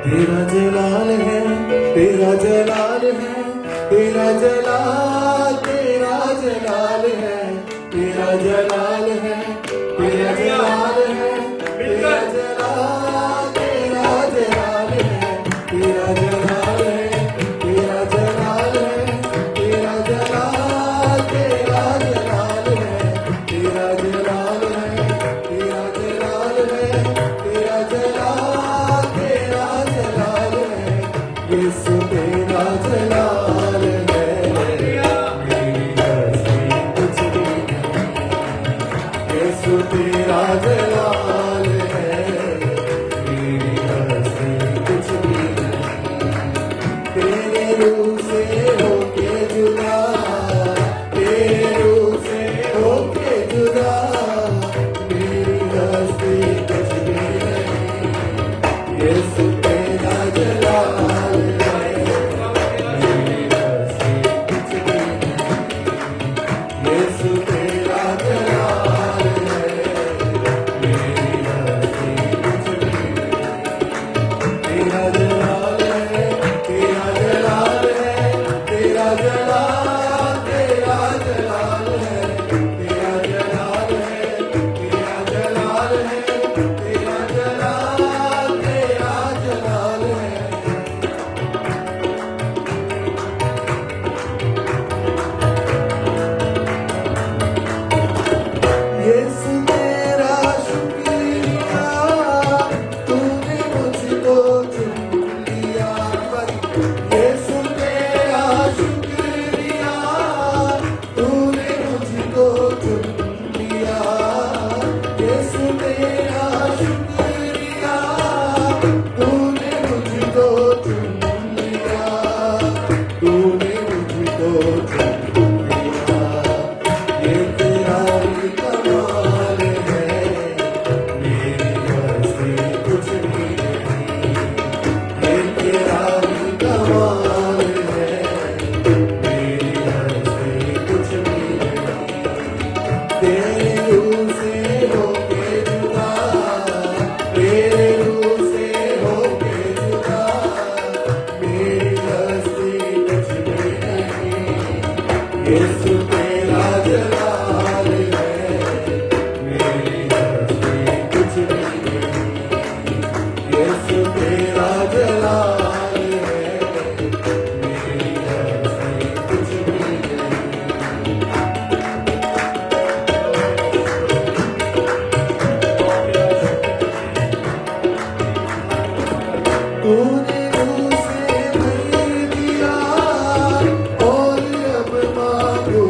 तेरा जलाल है, तेरा जलाल है, तेरा जलाल, तेरा जलाल है, तेरा जलाल है, तेरा जलाल है, तेरा जलाल, तेरा जलाल है, तेरा जलाल है, तेरा जलाल है, तेरा जलाल, तेरा जलाल है, तेरा जलाल है, तेरा जलाल है, तेरा जलाल, तेरा जलाल है, यीशु तेरा जलाल है, मेरी हस्ती कुछ भी नहीं, यीशु तेरा जलाल है, मेरी हस्ती कुछ भी नहीं, तेरे रूह से होके जुदा, तेरे रूह से होके जुदा, मेरी हस्ती कुछ भी नहीं, यीशु तेरा जलाल है, मेरी हस्ती कुछ भी नहीं, यीशु तेरा जलाल है, मेरी हस्ती कुछ भी नहीं, तेरा जलाल है, तेरा जलाल है, तेरा जलाल, तेरा जलाल है, तेरा जलाल है, तेरा जलाल है, तेरा जलाल, तेरा जलाल है, यीशु तेरा शुक्रिया, तूने मुझको चुन लिया, यीशु तेरा शुक्रिया, तूने मुझको चुन लिया, यीशु तेरा शुक्रिया, तूने मुझको चुन लिया, तूने मुझको चुन लिया, ये तेरा ही कमाल है, मेरी हस्ती कुछ भी नहीं, ये तेरा ही कमाल है, मेरी हस्ती कुछ भी नहीं, तेरे रूह से होके जुदा, तेरे रूह से होके जुदा, मेरी हस्ती कुछ भी नहीं, यीशु तेरा जलाल है, मेरी हस्ती कुछ भी नहीं, यीशु तेरा जलाल है, मेरी हस्ती कुछ भी नहीं, तूने मुझसे भर दिया और अब मांगू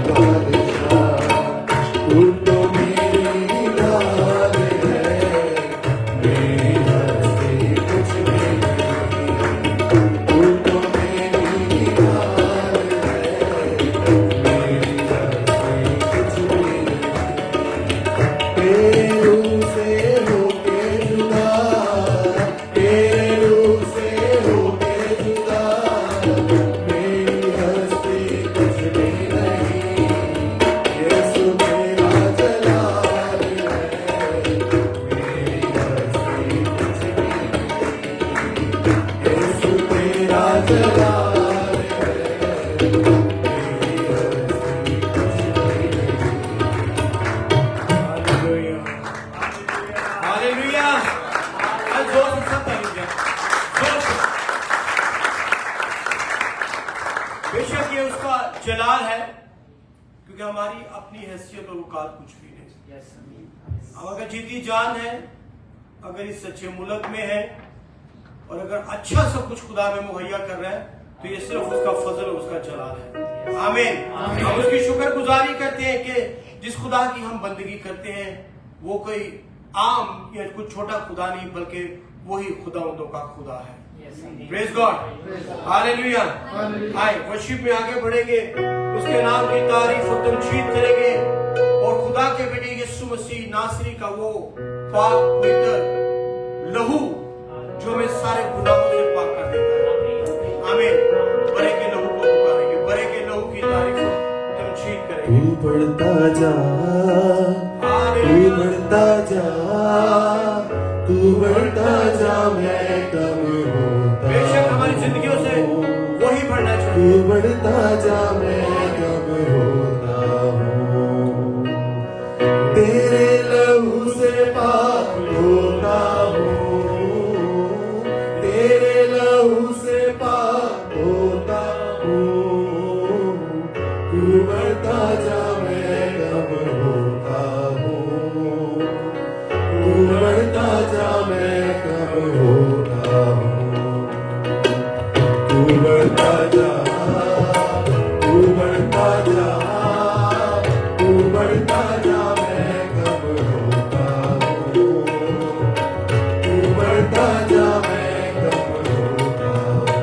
बादशाह तू तो मेरी ढाल है मेरी हस्ती कुछ भी नहीं तू तो मेरी ढाल है मेरी हस्ती कुछ भी नहीं तेरे रूह से होके जुदा तेरे रूह से होके जुदा मेरी हस्ती कुछ भी नहीं यीशु मेरा जलाल है मेरी हस्ती कुछ भी नहीं यीशु मेरा जलाल है मेरी हस्ती कुछ भी नहीं हालेलुया। आज जोर से सब तालियां। जोर से। बेशक ये उसका जलाल है क्योंकि हमारी अपनी हैसियत और औकात कुछ भी नहीं। हम अगर जीती जान है, अगर इस सच्चे मुल्क में है और अगर अच्छा सब कुछ खुदा में मुहैया कर रहा है तो ये सिर्फ उसका फजल और उसका जलाल है। आमीन। हम उसकी शुक्रगुजारी करते हैं कि जिस खुदा की हम बंदगी करते हैं वो कोई आम या कुछ छोटा खुदा नहीं बल्कि वही खुदावंदों का खुदा है। Praise God. हालेलुया। आए वर्शिप में आगे बढ़ेंगे, उसके नाम की तारीफ और तमजीद करेंगे और खुदा के बेटे यीशु मसीह नासरी का वो पाक पवित्र लहू जो हमें सारे गुनाहों से पाक कर देता है। आमीन। बड़े के लहू को पुकारेंगे, बड़े के लहू की तारीफ और तमजीद करेंगे। तू बढ़ता जा तू बढ़ता जा तू बढ़ता जा मैं कम होता बेशक हमारी जिंदगियों से वही बढ़ना तू चाहिए। बढ़ता जा मैं कम होता हूँ तेरे लहू से पाक होता हूँ तेरे लहू से पाक होता हूँ तू बढ़ता जा मैं कम होता हूँ तू बढ़ता जा मैं कम होता हूँ तू बढ़ता जा तू बढ़ता जा तू बढ़ता जा मैं कब होता हूँ तू बढ़ता जा मैं कब होता हूँ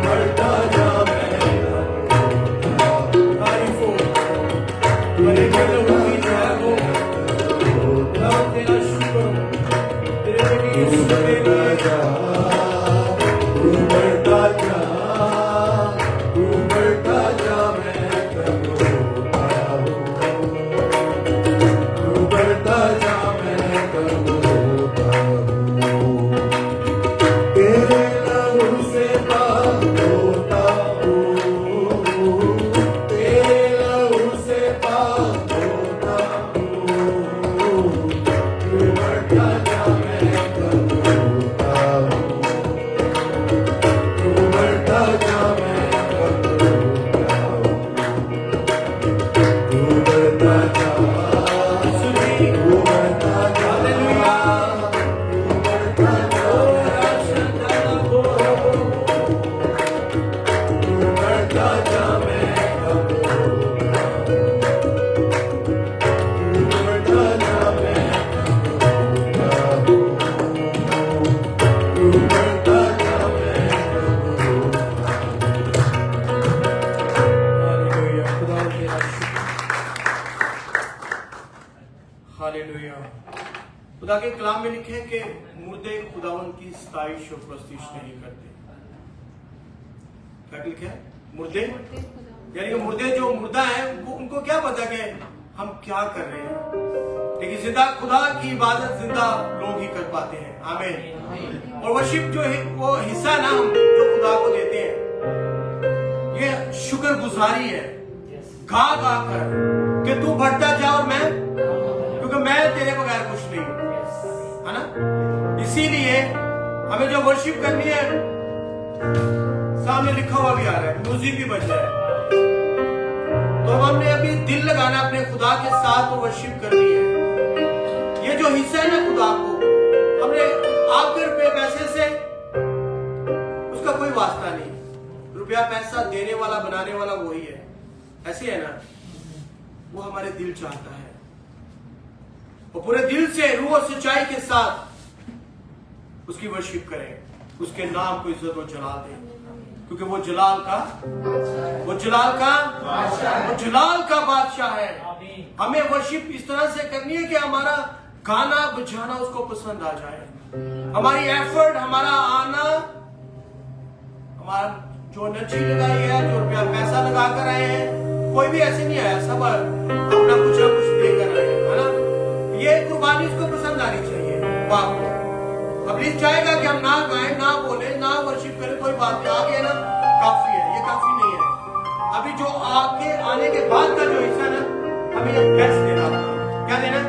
बढ़ता जा मैं तारीफ हो, बड़े प्रभु की जय हो। प्रभु तेरा शुक्र हो, तेरे बेटे यीशु के लिए तू बढ़ता जा मैं कब होता हूँ तू बढ़ता जा मैं कब होता हूँ तेरे लहू से पाक होता हूँ तेरे लहू से पाक होता हूँ तू बढ़ता जा मैं कब होता हूँ तू बढ़ता जा मैं कब होता हूँ तू बढ़ता जा सुनी तू बढ़ता जा हालेलुया। तू बढ़ता जा तू बढ़ता जा मैं कब होता तू बढ़ता जा मैं कब होता तू बढ़ता जा मैं कब हालेलुया, खुदा तेरा शुक्र। हालेलुया। खुदा के कलाम में लिखे है कि मुर्दे खुदावन की सताइश और प्रस्तीश नहीं करते। क्या लिखा है? मुर्दे, यानी कि मुर्दे जो मुर्दा है वो उनको क्या पता कि हम क्या कर रहे हैं, लेकिन जिंदा खुदा की इबादत जिंदा लोग ही कर पाते हैं। आमीन। और वर्शिप जो है वो हिस्सा ना हम जो खुदा को देते हैं, ये शुक्र गुजारी है, गा गा कर कि तू बढ़ता जा और मैं, क्योंकि मैं तेरे बगैर कुछ नहीं हूं, है ना। इसीलिए हमें जो वर्शिप करनी है, सामने लिखा हुआ भी आ रहा है, म्यूजिक भी बज रहा है, तो हमने अभी दिल लगाना अपने खुदा के साथ और वर्शिप करनी है। ये जो हिस्सा है ना खुदा को, हमने आपके रुपये पैसे से उसका कोई वास्ता नहीं, रुपया पैसा देने वाला बनाने वाला वही है, ऐसे है ना। वो हमारे दिल चाहता है, वो पूरे दिल से रूह और सच्चाई के साथ उसकी वर्शिप करें, उसके नाम को इज्जत और जलाल दें, क्योंकि वो जलाल का बादशाह है। हमें वर्शिप इस तरह से करनी है कि हमारा गाना बजाना उसको पसंद आ जाए, हमारी एफर्ट, हमारा आना, हमारा जो एनर्जी लगाई है, जो रुपया पैसा लगा कर आए हैं, कोई भी ऐसे नहीं आया, सब अपना कुछ ना कुछ देकर आए, है ना। ये कुर्बानी उसको पसंद आनी चाहिए। बाप अब प्लीज चाहेगा कि हम ना गाएं, ना बोले, ना वर्शिप करें, कोई बात नहीं, आ गया ना काफी है, ये काफी नहीं है। अभी जो आके आने के बाद का जो हिस्सा ना, हमें ये बेस्ट देना, क्या देना,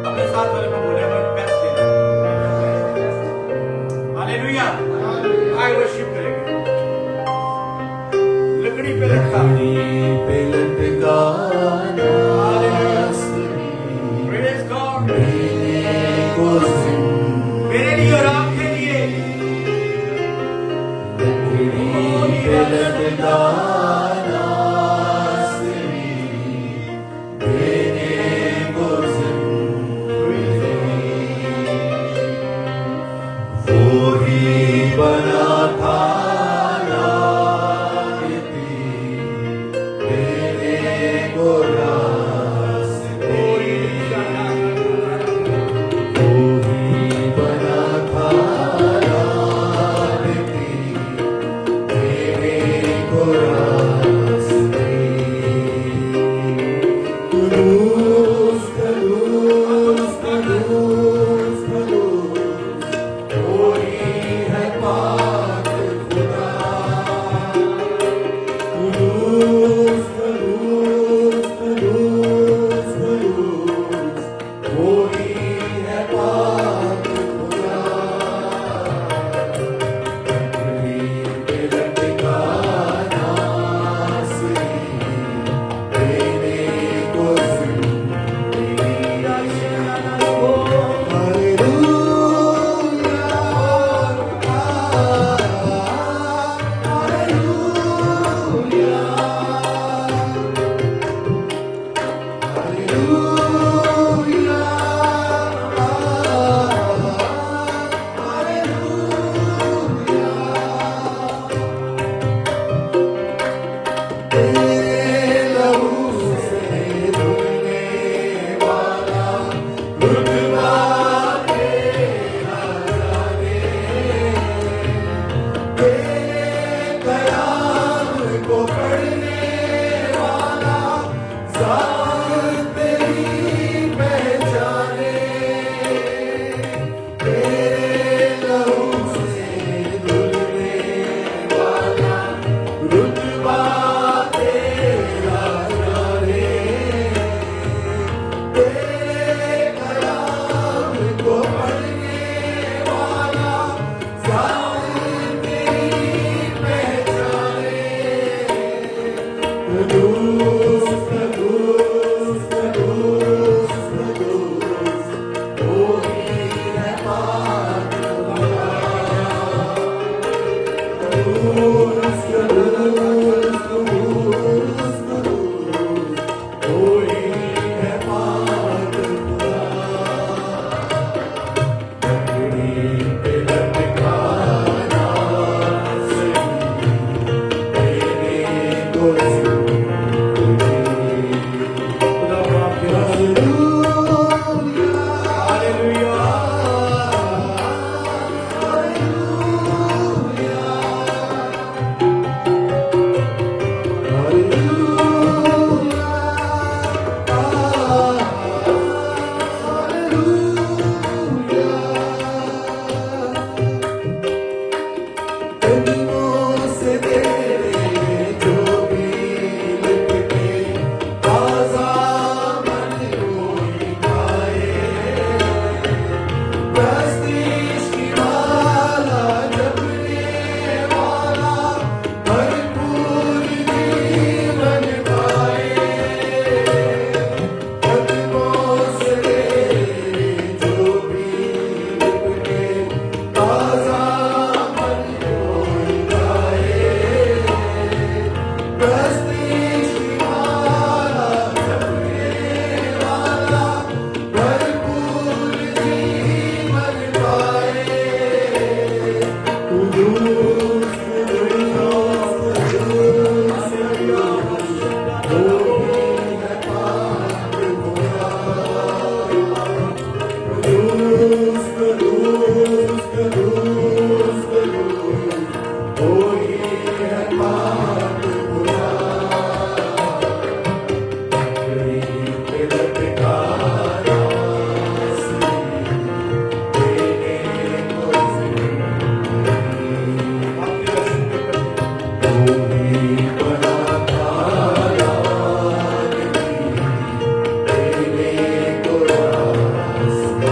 अपने साथ वाले को बोले हमें बेस्ट देना। हालेलुया। आए वर्शिप करेंगे, लकड़ी पे लटका, प्रेज गॉड, मेरे लिए और आपके लिए बना था को पढ़ने वाला ज़ात तेरी पहचाने, तेरे लहू से धुलने वाला रुतबा तेरा जाने, तेरे कलाम को पढ़ने वाला ज़ात तेरी पहचाने। कदूस कदूस कदूस कदूस कोई है पाक खुदा। कदूस कदूस कदूस कदूस कोई है पाक खुदा। लकड़ी पे लटकाना सही, तेरे को से तेरे जो भी लिपटे, ताज़ा मन कोई खाए। प्रस्तीश की माला जपने वाला भरपूर जीवन पाए। कदमों से तेरे जो भी लिपटे, ताज़ा मन कोई खाए। प्रस्तीश की माला जपने वाला भरपूर जीवन पाए। कुदूस कुदूस कुदूस कोई है पाक खुदा। कदूस कदूस कदूस कदूस कोई है पाक खुदा। लकड़ी पे लटकाना सही, तेरे को कोई बना पाया नहीं, तेरे को रास्ता।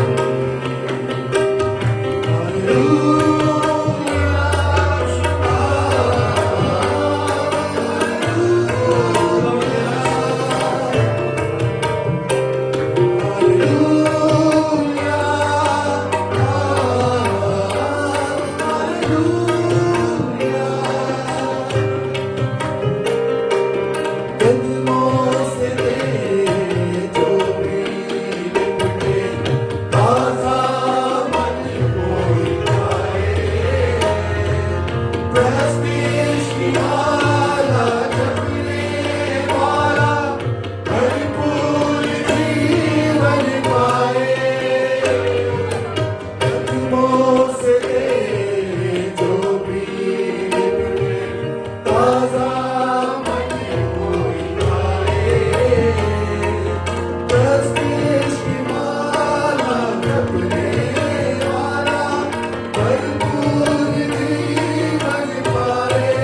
कदमों से तेरे जो भी लिपटे, ताज़ा मन कोई खाए। प्रस्तीश की माला जपने वाला भरपूर जीवन पाए। कदमों से तेरे जो भी लिपटे, ताज़ा मन कोई खाए। प्रस्तीश की माला जपने वाला भरपूर जीवन पाए।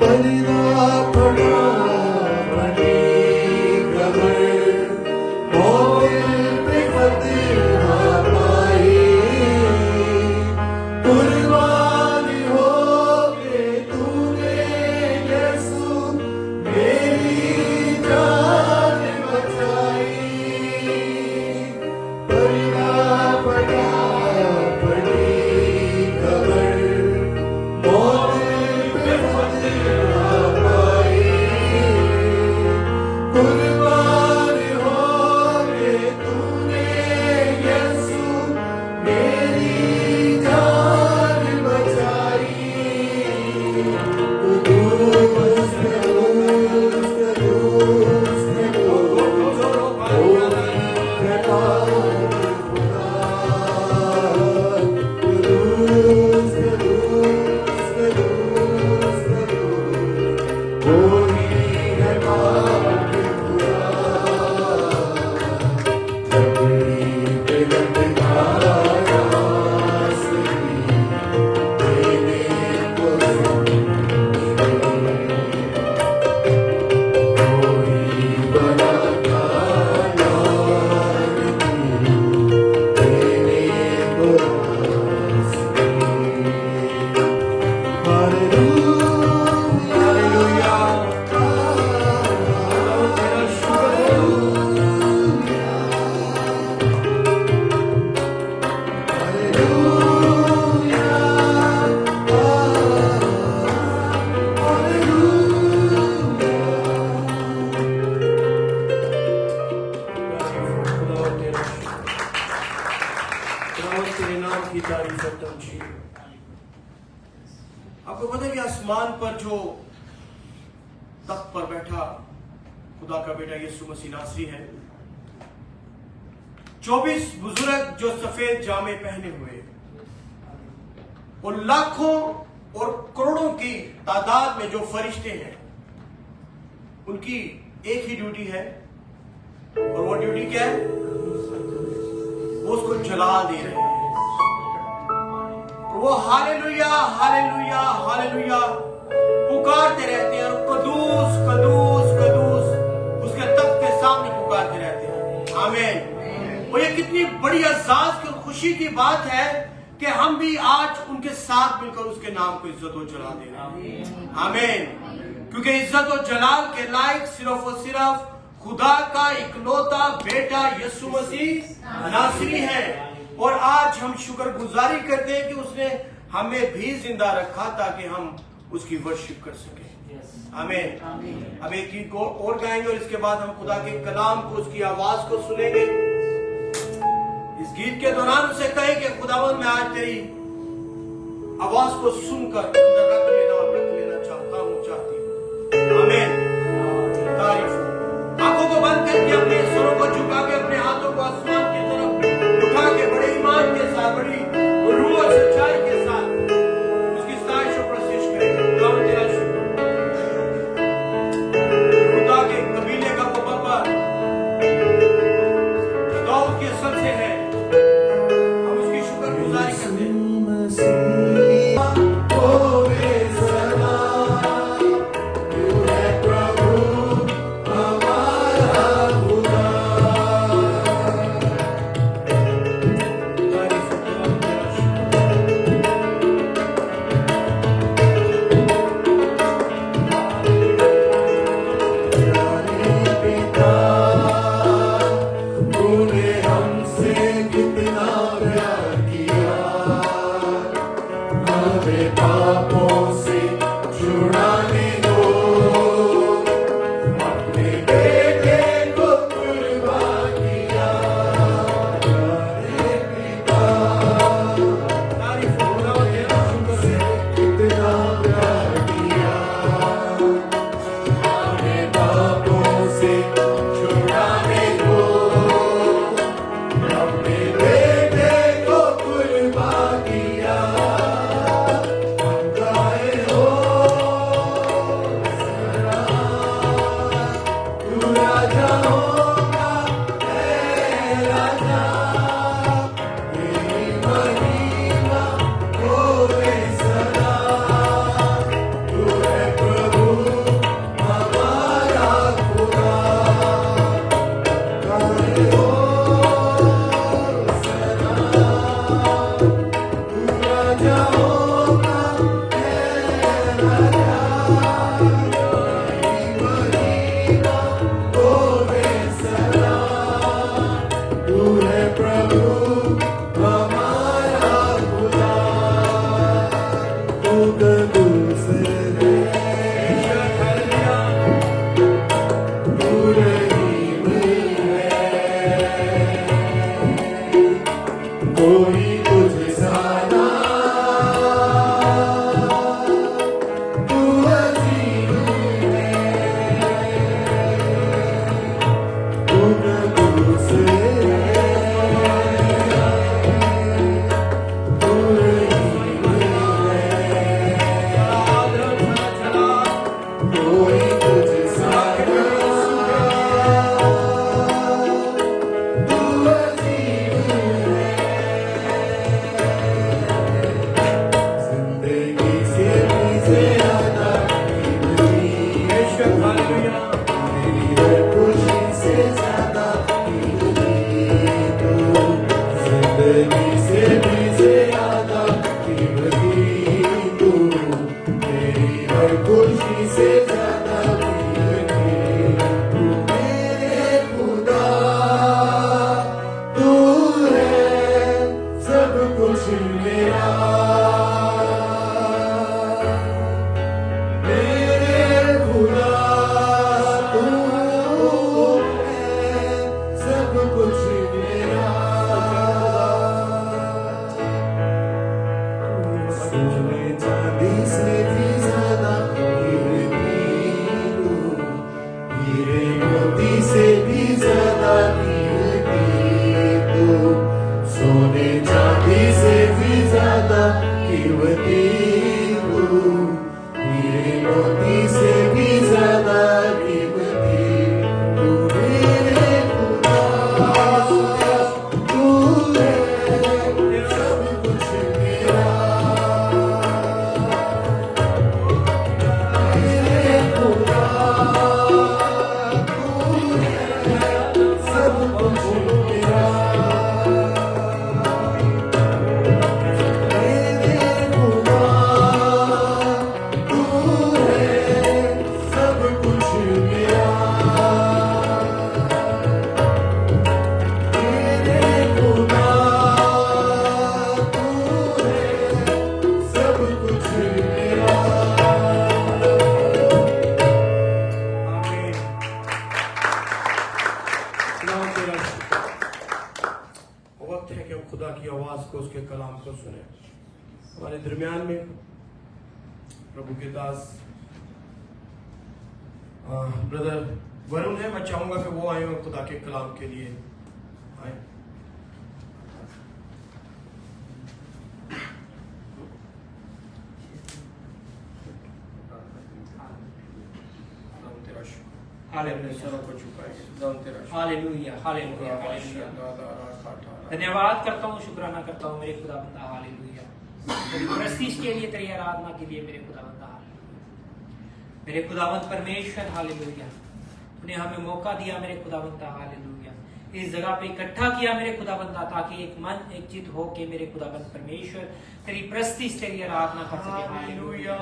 पर्दा पड़ा बड़ी खबर, मौत पे फतेह पाई, कुर्बान हो के तूने यीशु मेरी जान बचाई। पर्दा पड़ा बड़ी खबर, मौत पे फतेह पाई, कुर्बान हो के तूने यीशु मेरी जान बचाई। कुदूस कुदूस कुदूस कुदूस होली है पाक खुदा। कुदूस कुदूस कुदूस कुदूस होली है पाक खुदा। लकड़ी पे लटकाया सही, देने को कोई बड़ा काला नहीं, देने को हालेलुया तेरा शुक्र तेरे नाम की तारीफ करता हूं जी। आपको पता है कि आसमान पर जो तख्त पर बैठा खुदा का बेटा यीशु मसीह नासरी है। 24 बुजुर्ग जो सफेद जामे पहने हुए और लाखों और करोड़ों की तादाद में जो फरिश्ते हैं, उनकी एक ही ड्यूटी है, और वो ड्यूटी क्या है? वो उसको जला दे रहे हैं। वो हालेलुया हालेलुया हालेलुया पुकारते रहते हैं, और कदूस कदूस कदूस उसके तख्त के सामने पुकारते रहते हैं। आमीन। और ये कितनी बड़ी एहसास और खुशी की बात है कि हम भी आज उनके साथ मिलकर उसके नाम को इज्जत और जला दे रहे हैं। आमीन। क्योंकि इज्जत और जलाल के लायक सिर्फ और सिर्फ खुदा का इकलौता बेटा यीशु मसीह नासरी है। और आज हम शुक्रगुजारी करते हैं कि उसने हमें भी जिंदा रखा ताकि हम उसकी वर्शिप कर सकें। आमीन। अब एक गीत को और गाएंगे, और इसके बाद हम खुदा के कलाम को, उसकी आवाज को सुनेंगे। इस गीत के दौरान उसे कहे कि खुदावंद मैं आज तेरी आवाज को सुनकर रख लेना चाहता हूं, चाहती हूं। आमीन। तारीफ हो। आंखों को बंद करके अपने स्वरों को झुका के अपने हाथों को आसमान की तरफ उठा के बड़े ईमान के साथ, बड़ी रूह और सच्चाई के साथ उसकी सताइश और प्रशंसा करें। खुदा तेरा शुक्र। खुदा के कबीले का वो बाबा दाऊद के सबसे है, हम उसकी शुक्रगुजारी करते हैं। कोई तुझसा तू अजीब है, जिंदगी से भी ज्यादा कीमती, बेशक हालेलुया मेरी हर खुशी से ज्यादा कीमती तू, जिंदगी से भी ज्यादा कीमती तू, मेरी हर खुशी से ज्यादा कीमती तू, मेरे खुदा तू है सब कुछ मेरा, मेरे खुदा तू है सब कुछ मेरा, सोने चांदी से भी ज्यादा कीमती तू, हीरे मोती से भी ज्यादा कीमती तू, सोने चांदी से भी ज्यादा कीमती तू, हीरे मोती से भी ज्यादा कीमती तू, मेरे खुदा तू है सब कुछ मेरा, मेरे खुदा तू है सब कुछ मेरा, मेरे खुदा तू है सब कुछ मेरा, मेरे खुदा तू है सब कुछ मेरा। आमीन। खुदा तेरा शुक्र। वक्त है कि हम खुदा की आवाज को, उसके कलाम को सुने। हमारे दरमियान में प्रभु के दास ब्रदर वरुण है। मैं चाहूंगा कि वो आए और खुदा के कलाम के लिए आए। खुदा तेरा शुक्र। अपने सरों को झुकाएंगे। खुदा तेरा शुक्र। Hallelujah hallelujah hallelujah. धन्यवाद करता हूँ, शुक्राना करता हूँ मेरे खुदा बंदा। हालेलुया। तेरी प्रस्तीश के लिए, तेरी आराधना के लिए मेरे खुदा बंदा। हालेलुया। मेरे खुदावंत परमेश्वर हालेलुया, तूने हमें मौका दिया मेरे खुदा बंदा। हालेलुया। इस जगह पे इकट्ठा किया मेरे खुदा बंदा, ताकि एक मन एक चित हो के मेरे खुदावंत परमेश्वर तेरी प्रस्तीश, तेरी आराधना कर सके। हालेलुया।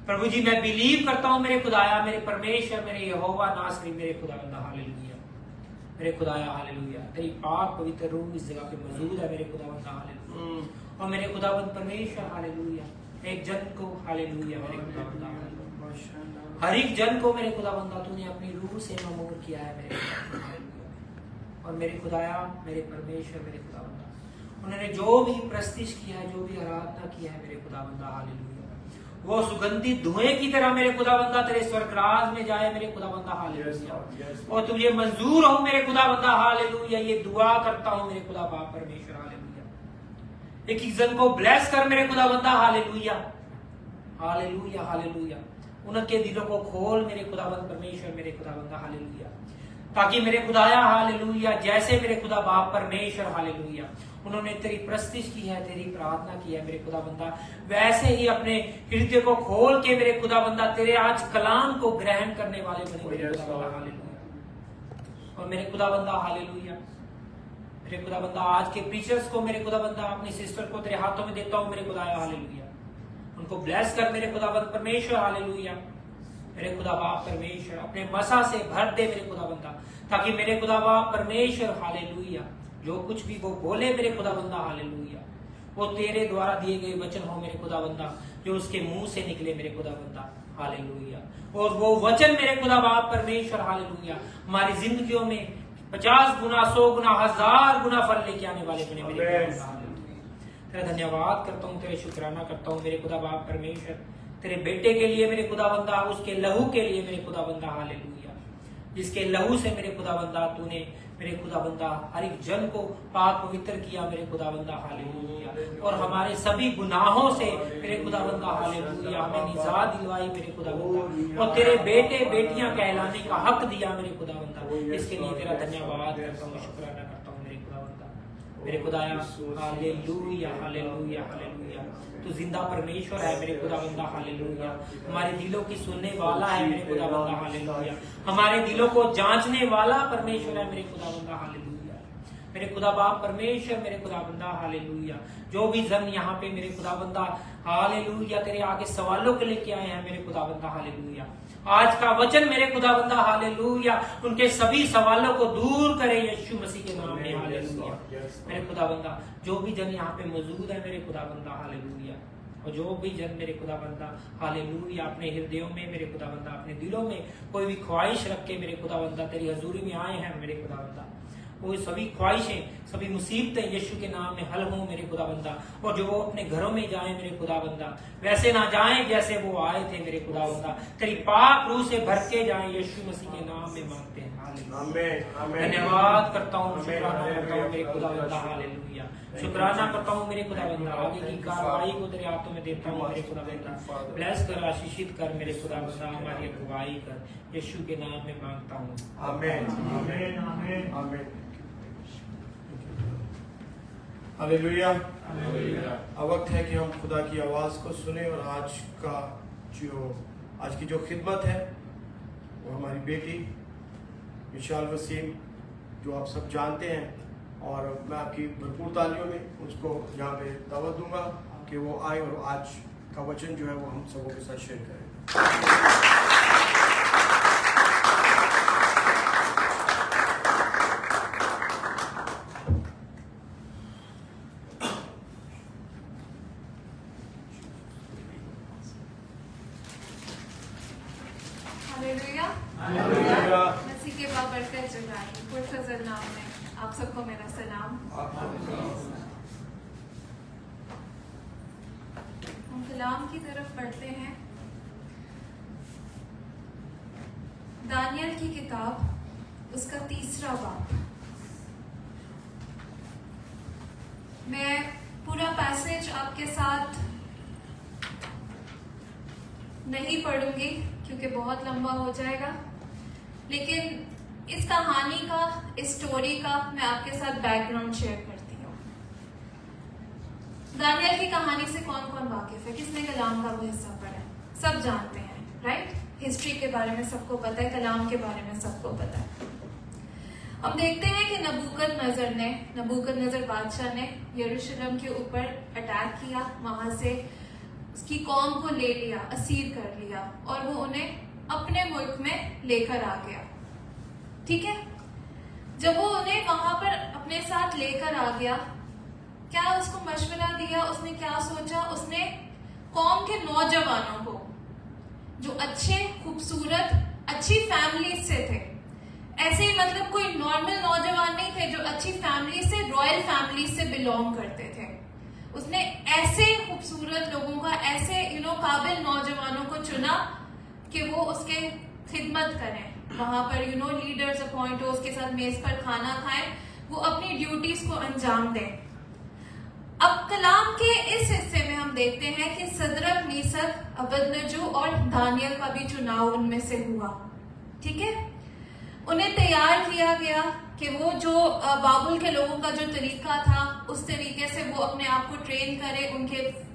प्रभु जी, मैं बिलीव करता हूँ मेरे खुदाया, मेरे परमेश्वर, मेरे यहोवा नासरी, मेरे खुदा बंदा। हालेलुया। मेरे खुदाया हालेलुया, तेरी पाक पवित्र रूह इस जगह पे मौजूद है मेरे खुदा बंदा। हालेलुया। और मेरे खुदावंत परमेश्वर हालेलुया, एक जन को हालेलुया मेरे खुदा बंदा। हर एक जन को मेरे खुदा बंदा तूने अपनी रूह से ममूर किया है मेरे खुदा। हालेलुया। और मेरे खुदाया, मेरे परमेश्वर, मेरे खुदा बंदा, उन्होंने जो भी प्रस्तिश किया है, जो भी आराधना किया है मेरे खुदा बंदा। हालेलुया। वो सुगंधित धुएं की तरह मेरे खुदा बंदा तेरे स्वर्गराज में जाए मेरे खुदा बंदा। हालेलुया। और तुझे मंजूर हो मेरे खुदा बंदा। हालेलुया। ये दुआ करता हूँ मेरे खुदा बाप परमेश्वर। हालेलुया। एक एक जन को ब्लेस कर मेरे खुदा बंदा। Hallelujah hallelujah hallelujah. उनके दिलों को खोल मेरे खुदावंद परमेश्वर, मेरे खुदावंदा। हालेलुया। ताकि मेरे खुदाया हालेलुया, जैसे मेरे खुदा बाप परमेश्वर हालेलुया उन्होंने तेरी प्रस्तिश की है, तेरी प्रार्थना की है मेरे खुदा बंदा, वैसे ही अपने हृदय को खोल के मेरे खुदा बंदा तेरे आज कलाम को ग्रहण करने वाले बने मेरे खुदा बंदा। हालेलुया। और मेरे खुदा बंदा हालेलुया, मेरे खुदा बंदा आज के प्रीचर्स को मेरे खुदा बंदा अपनी सिस्टर को तेरे हाथों में देता हूं मेरे खुदाया। हालेलुया। उनको ब्लेस कर मेरे खुदावंद परमेश्वर। हालेलुया। मेरे खुदा बाप परमेश्वर अपने मसा से भर दे मेरे खुदा बंदा, ताकि मेरे खुदा बाप परमेश्वर हालेलुया जो कुछ भी वो बोले मेरे खुदा बंदा हालेलुया वो तेरे द्वारा दिए गए वचन हो मेरे खुदा बंदा, जो उसके मुंह से निकले मेरे खुदा बंदा। हालेलुया। और वो वचन मेरे खुदा बाप परमेश्वर हालेलुया हमारी जिंदगियों में 50 गुना 100 गुना 1000 गुना फल लेके आने वाले बने मेरे खुदा बंदा। हालेलुया। तेरा धन्यवाद करता हूँ, तेरे शुक्राना करता हूँ मेरे खुदा बाप परमेश्वर, तेरे बेटे के लिए मेरे खुदा बंदा, उसके लहू के लिए मेरे खुदा बंदा। हालेलुया। जिसके लहू से मेरे खुदाबंदा तूने मेरे खुदाबंदा हर एक जन को पाक पवित्र किया मेरे खुदाबंदा हालेलुया, और हमारे सभी गुनाहों से मेरे खुदाबंदा हालेलुया हमें निजात दिलवाई मेरे खुदाबंदा, और तेरे बेटे बेटियां कहलाने का हक दिया मेरे खुदाबंदा। इसके लिए तेरा धन्यवाद करता हूँ, शुक्राना करता हूँ मेरे खुदाबंदा, मेरे खुदाया हालेलुया हालेलुया हालेलुया। तू जिंदा परमेश्वर है मेरे खुदाबंदा हालेलुया, हमारे दिलों की सुनने वाला है मेरे खुदाबंदा हालेलुया, हमारे दिलों को जांचने वाला परमेश्वर है मेरे खुदाबंदा हालेलुया, मेरे खुदा बाप परमेश्वर मेरे खुदाबंदा हालेलुया। जो भी जन यहाँ पे मेरे खुदाबंदा हालेलुया तेरे आगे सवालों के लेके आए हैं मेरे खुदाबंदा हालेलुया, आज का वचन मेरे खुदाबंदा हालेलुया उनके सभी सवालों को दूर करे यीशु मसीह के नाम में हालेलुया। मेरे खुदाबंदा जो भी जन यहाँ पे मौजूद है मेरे खुदाबंदा हालेलुया, और जो भी जन मेरे खुदाबंदा हालेलुया अपने हृदयों में मेरे खुदाबंदा अपने दिलों में कोई भी ख्वाहिश रख के मेरे खुदाबंदा तेरी हजूरी में आए हैं मेरे खुदाबंदा, वो सभी ख्वाहिशें सभी मुसीबतें यीशु के नाम में हल हों मेरे खुदाबंदा, और जो वो अपने घरों में जाएं मेरे खुदाबंदा वैसे ना जाएं जैसे वो आए थे मेरे खुदाबंदा, तेरी पाक रूह से भर के जाएं यीशु मसीह के नाम में मांगते हैं हालेलुया। धन्यवाद करता हूँ, शुक्राना करता हूँ मेरे खुदाबंदा हालेलुया, शुक्राना करता हूँ मेरे खुदाबंदा। आगे की कार्रवाई को तेरे हाथों में देता हूँ मेरे खुदाबंदा, ब्लेस कर आशीषित कर मेरे खुदाबंदा, हमारी अगुवाई कर यीशु के नाम में मांगता हूँ आमीन आमीन आमीन आमीन। हालेलुया। अब वक्त है कि हम खुदा की आवाज को सुने, और आज की जो खिदमत है वो हमारी बेटी मिशाल वसीम, जो आप सब जानते हैं, और मैं आपकी भरपूर तालियों में उसको यहाँ पे दावत दूंगा कि वो आए और आज का वचन जो है वो हम सबों के साथ शेयर करें। हालेलुया। मसीह के बाबरकत जगाई पुरफजल नाम में आप सबको मेरा सलाम। हम कलाम की तरफ पढ़ते हैं। दानियल की किताब उसका 3रा बाब। मैं पूरा पैसेज आपके साथ नहीं पढ़ूंगी क्योंकि बहुत लंबा हो जाएगा, लेकिन इस कहानी का, इस स्टोरी का मैं आपके साथ बैकग्राउंड शेयर करती हूँ। दानियल की कहानी से कौन कौन वाकिफ है? किसने कलाम का वो हिस्सा पढ़ा है? सब जानते हैं, राइट? हिस्ट्री के बारे में सबको पता है, कलाम के बारे में सबको पता है। हम देखते हैं कि नबूकदनेस्सर बादशाह ने यरूशलेम के ऊपर अटैक किया, वहां से उसकी कौम को ले लिया, असीर कर लिया, और वो उन्हें अपने मुल्क में लेकर आ गया। ठीक है, जब वो उन्हें वहां पर अपने साथ लेकर आ गया, क्या उसको मशवरा दिया? उसने क्या सोचा? उसने कौम के नौजवानों को, जो अच्छे, खूबसूरत, अच्छी फैमिली से थे, ऐसे ही मतलब कोई नॉर्मल नौजवान नहीं थे, जो अच्छी फैमिली से, रॉयल फैमिली से बिलोंग करते थे, उसने ऐसे खूबसूरत लोगों का, ऐसे काबिल नौजवानों को चुना कि वो उसके खिदमत करें, वहां पर लीडर्स अपॉइंट हो, उसके साथ मेज पर खाना खाएं, वो अपनी ड्यूटीज को अंजाम दें। अब कलाम के इस हिस्से में हम देखते हैं कि सदरक, मीसक, अबदनजो और दानियल का भी चुनाव उनमें से हुआ। ठीक है, उन्हें तैयार किया गया कि वो जो बाबुल के लोगों का जो तरीका था, उस तरीके से वो अपने आप को ट्रेन करे, उनके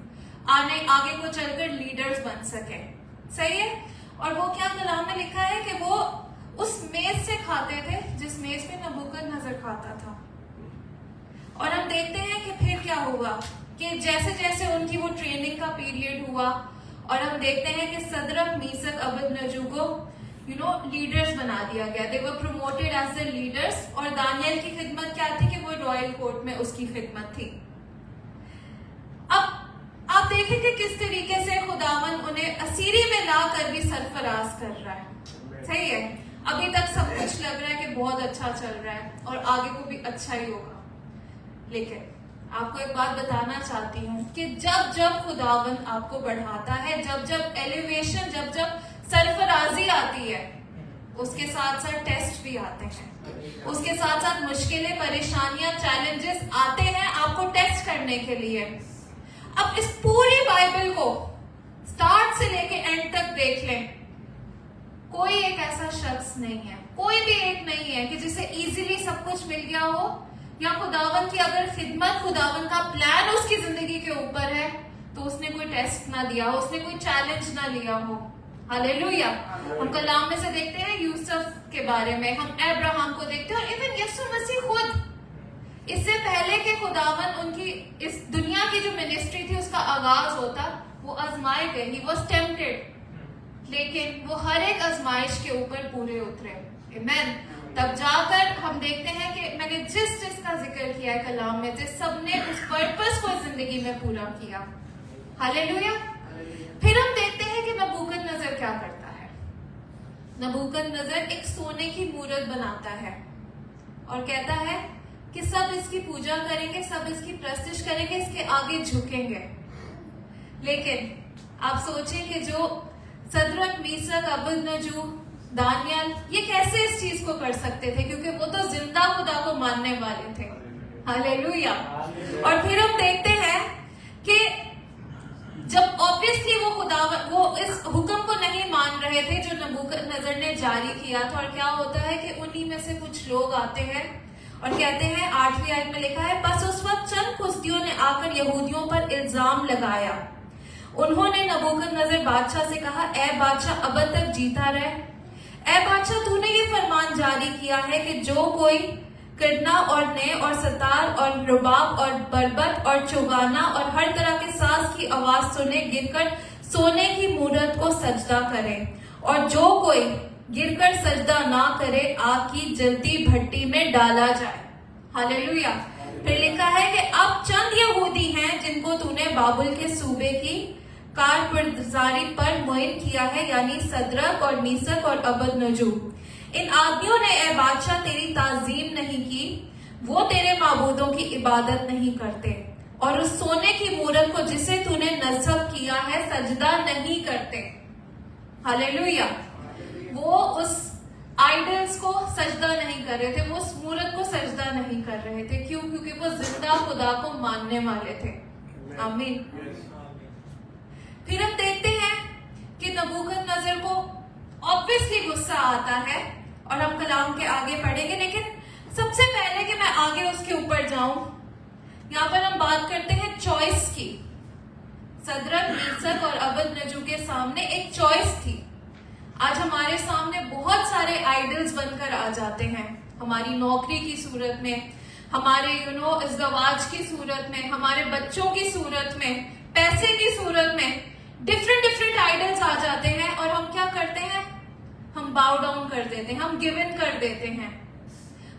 आगे को चलकर लीडर्स बन सके। सही है? और वो क्या कलाम में लिखा है कि वो उस मेज से खाते थे जिस मेज पे नबूकदनेस्सर खाता था। और हम देखते हैं कि फिर क्या हुआ कि जैसे जैसे उनकी वो ट्रेनिंग का पीरियड हुआ, और हम देखते हैं कि सदरक, मीसक, अबदनजो को लीडर्स बना दिया गया। दे वर प्रमोटेड एज द लीडर्स। और दानियल की खिदमत क्या थी कि वो रॉयल कोर्ट में उसकी खिदमत थी। अब आप देखें कि किस तरीके से खुदावन उन्हें असीरी में लाकर भी सरफराज कर रहा है। सही है, अभी तक सब कुछ लग रहा है कि बहुत अच्छा चल रहा है और आगे को भी अच्छा ही होगा, लेकिन आपको एक बात बताना चाहती हूँ कि जब जब खुदावन आपको बढ़ाता है, जब जब एलिवेशन, जब जब सरफराजी आती है, उसके साथ साथ टेस्ट भी आते हैं, उसके साथ साथ मुश्किलें, परेशानियां, चैलेंजेस आते हैं आपको टेस्ट करने के लिए। अब इस पूरी बाइबल को स्टार्ट से लेके एंड तक देख लें, कोई एक ऐसा शख्स नहीं है, कोई भी एक नहीं है कि जिसे इजीली सब कुछ मिल गया हो, या खुदावन की अगर खिदमत, खुदावन का प्लान उसकी जिंदगी के ऊपर है तो उसने कोई टेस्ट ना दिया हो, उसने कोई चैलेंज ना लिया हो। हालेलुया। हम कलाम में से देखते हैं यूसुफ के बारे में, हम अब्राहम को देखते हैं, और इवन यीशु मसीह खुद, इससे पहले के खुदावन उनकी इस दुनिया की जो मिनिस्ट्री थी उसका आगाज होता, वो आजमाए गए, ही वाज टेम्प्टेड, लेकिन वो हर एक आजमाइश के ऊपर पूरे उतरे। आमीन। तब जाकर हम देखते हैं कि मैंने जिसका जिक्र किया है कलाम में, जिस सबने उस पर्पस को जिंदगी में पूरा किया। हालेलुया। फिर हम देखते हैं कि नबूकदनेस्सर क्या करता है। नबूकदनेस्सर एक सोने की मूरत बनाता है और कहता है कि सब इसकी पूजा करेंगे, सब इसकी प्रस्तिश करेंगे, इसके आगे झुकेंगे। लेकिन आप सोचें कि जो सदरक, मीसक, अबदनजू, दानियल, ये कैसे इस चीज को कर सकते थे, क्योंकि वो तो जिंदा खुदा को मानने वाले थे। हालेलुया। और फिर हम देखते हैं कि जब ऑब्वियसली वो इस हुक्म को नहीं मान रहे थे जो नबूकदनेस्सर ने जारी किया था, और क्या होता है कि उन्हीं में से कुछ लोग आते हैं और कहते हैं, 8वीं आयत में लिखा है, बस उस वक्त चंद कुश्तियों ने आकर यहूदियों पर इल्जाम लगाया। उन्होंने नबूकदनेस्सर बादशाह से कहा, ए बादशाह, अब तक जीता रहे। ए बादशाह, तूने ये फरमान जारी किया है कि जो कोई किरना और नए और सतार और रुबाब और बरबत और चुगाना और हर तरह के साज की आवाज सुने, गिरकर सोने की मूरत को सजदा करे, और जो कोई गिरकर सजदा ना करे, आग की जलती भट्टी में डाला जाए। हालेलुया। फिर लिखा है कि अब चंद यहूदी हैं जिनको तूने बाबुल के सूबे की कारगुजारी पर मुइन किया है, यानी सदरक और मीसक और अबदनजू। इन आदमियों ने ए बादशाह तेरी ताजीम नहीं की, वो तेरे माबूदों की इबादत नहीं करते, और उस सोने की मूरत को जिसे तूने नस्ब किया है सजदा नहीं करते। हालेलुया। वो उस आइडल्स को सजदा नहीं कर रहे थे, वो उस मूरत को सजदा नहीं कर रहे थे। क्यों? क्योंकि वो जिंदा खुदा को मानने वाले थे। आमीन। फिर हम देखते हैं कि नबूकदनेस्सर को ऑब्वियसली गुस्सा आता है, और हम कलाम के आगे पढ़ेंगे, लेकिन सबसे पहले कि मैं आगे उसके ऊपर जाऊं, यहाँ पर हम बात करते हैं चॉइस की। सदरक, मीसक और अबदनजू के सामने एक चॉइस थी। आज हमारे सामने बहुत सारे आइडल्स बनकर आ जाते हैं, हमारी नौकरी की सूरत में, हमारे इज़्दवाज की सूरत में, हमारे बच्चों की सूरत में, पैसे की सूरत में, डिफरेंट आइडल्स आ जाते हैं, और हम क्या करते हैं, हम बाउ डाउन कर देते हैं, हम गिव इन कर देते हैं,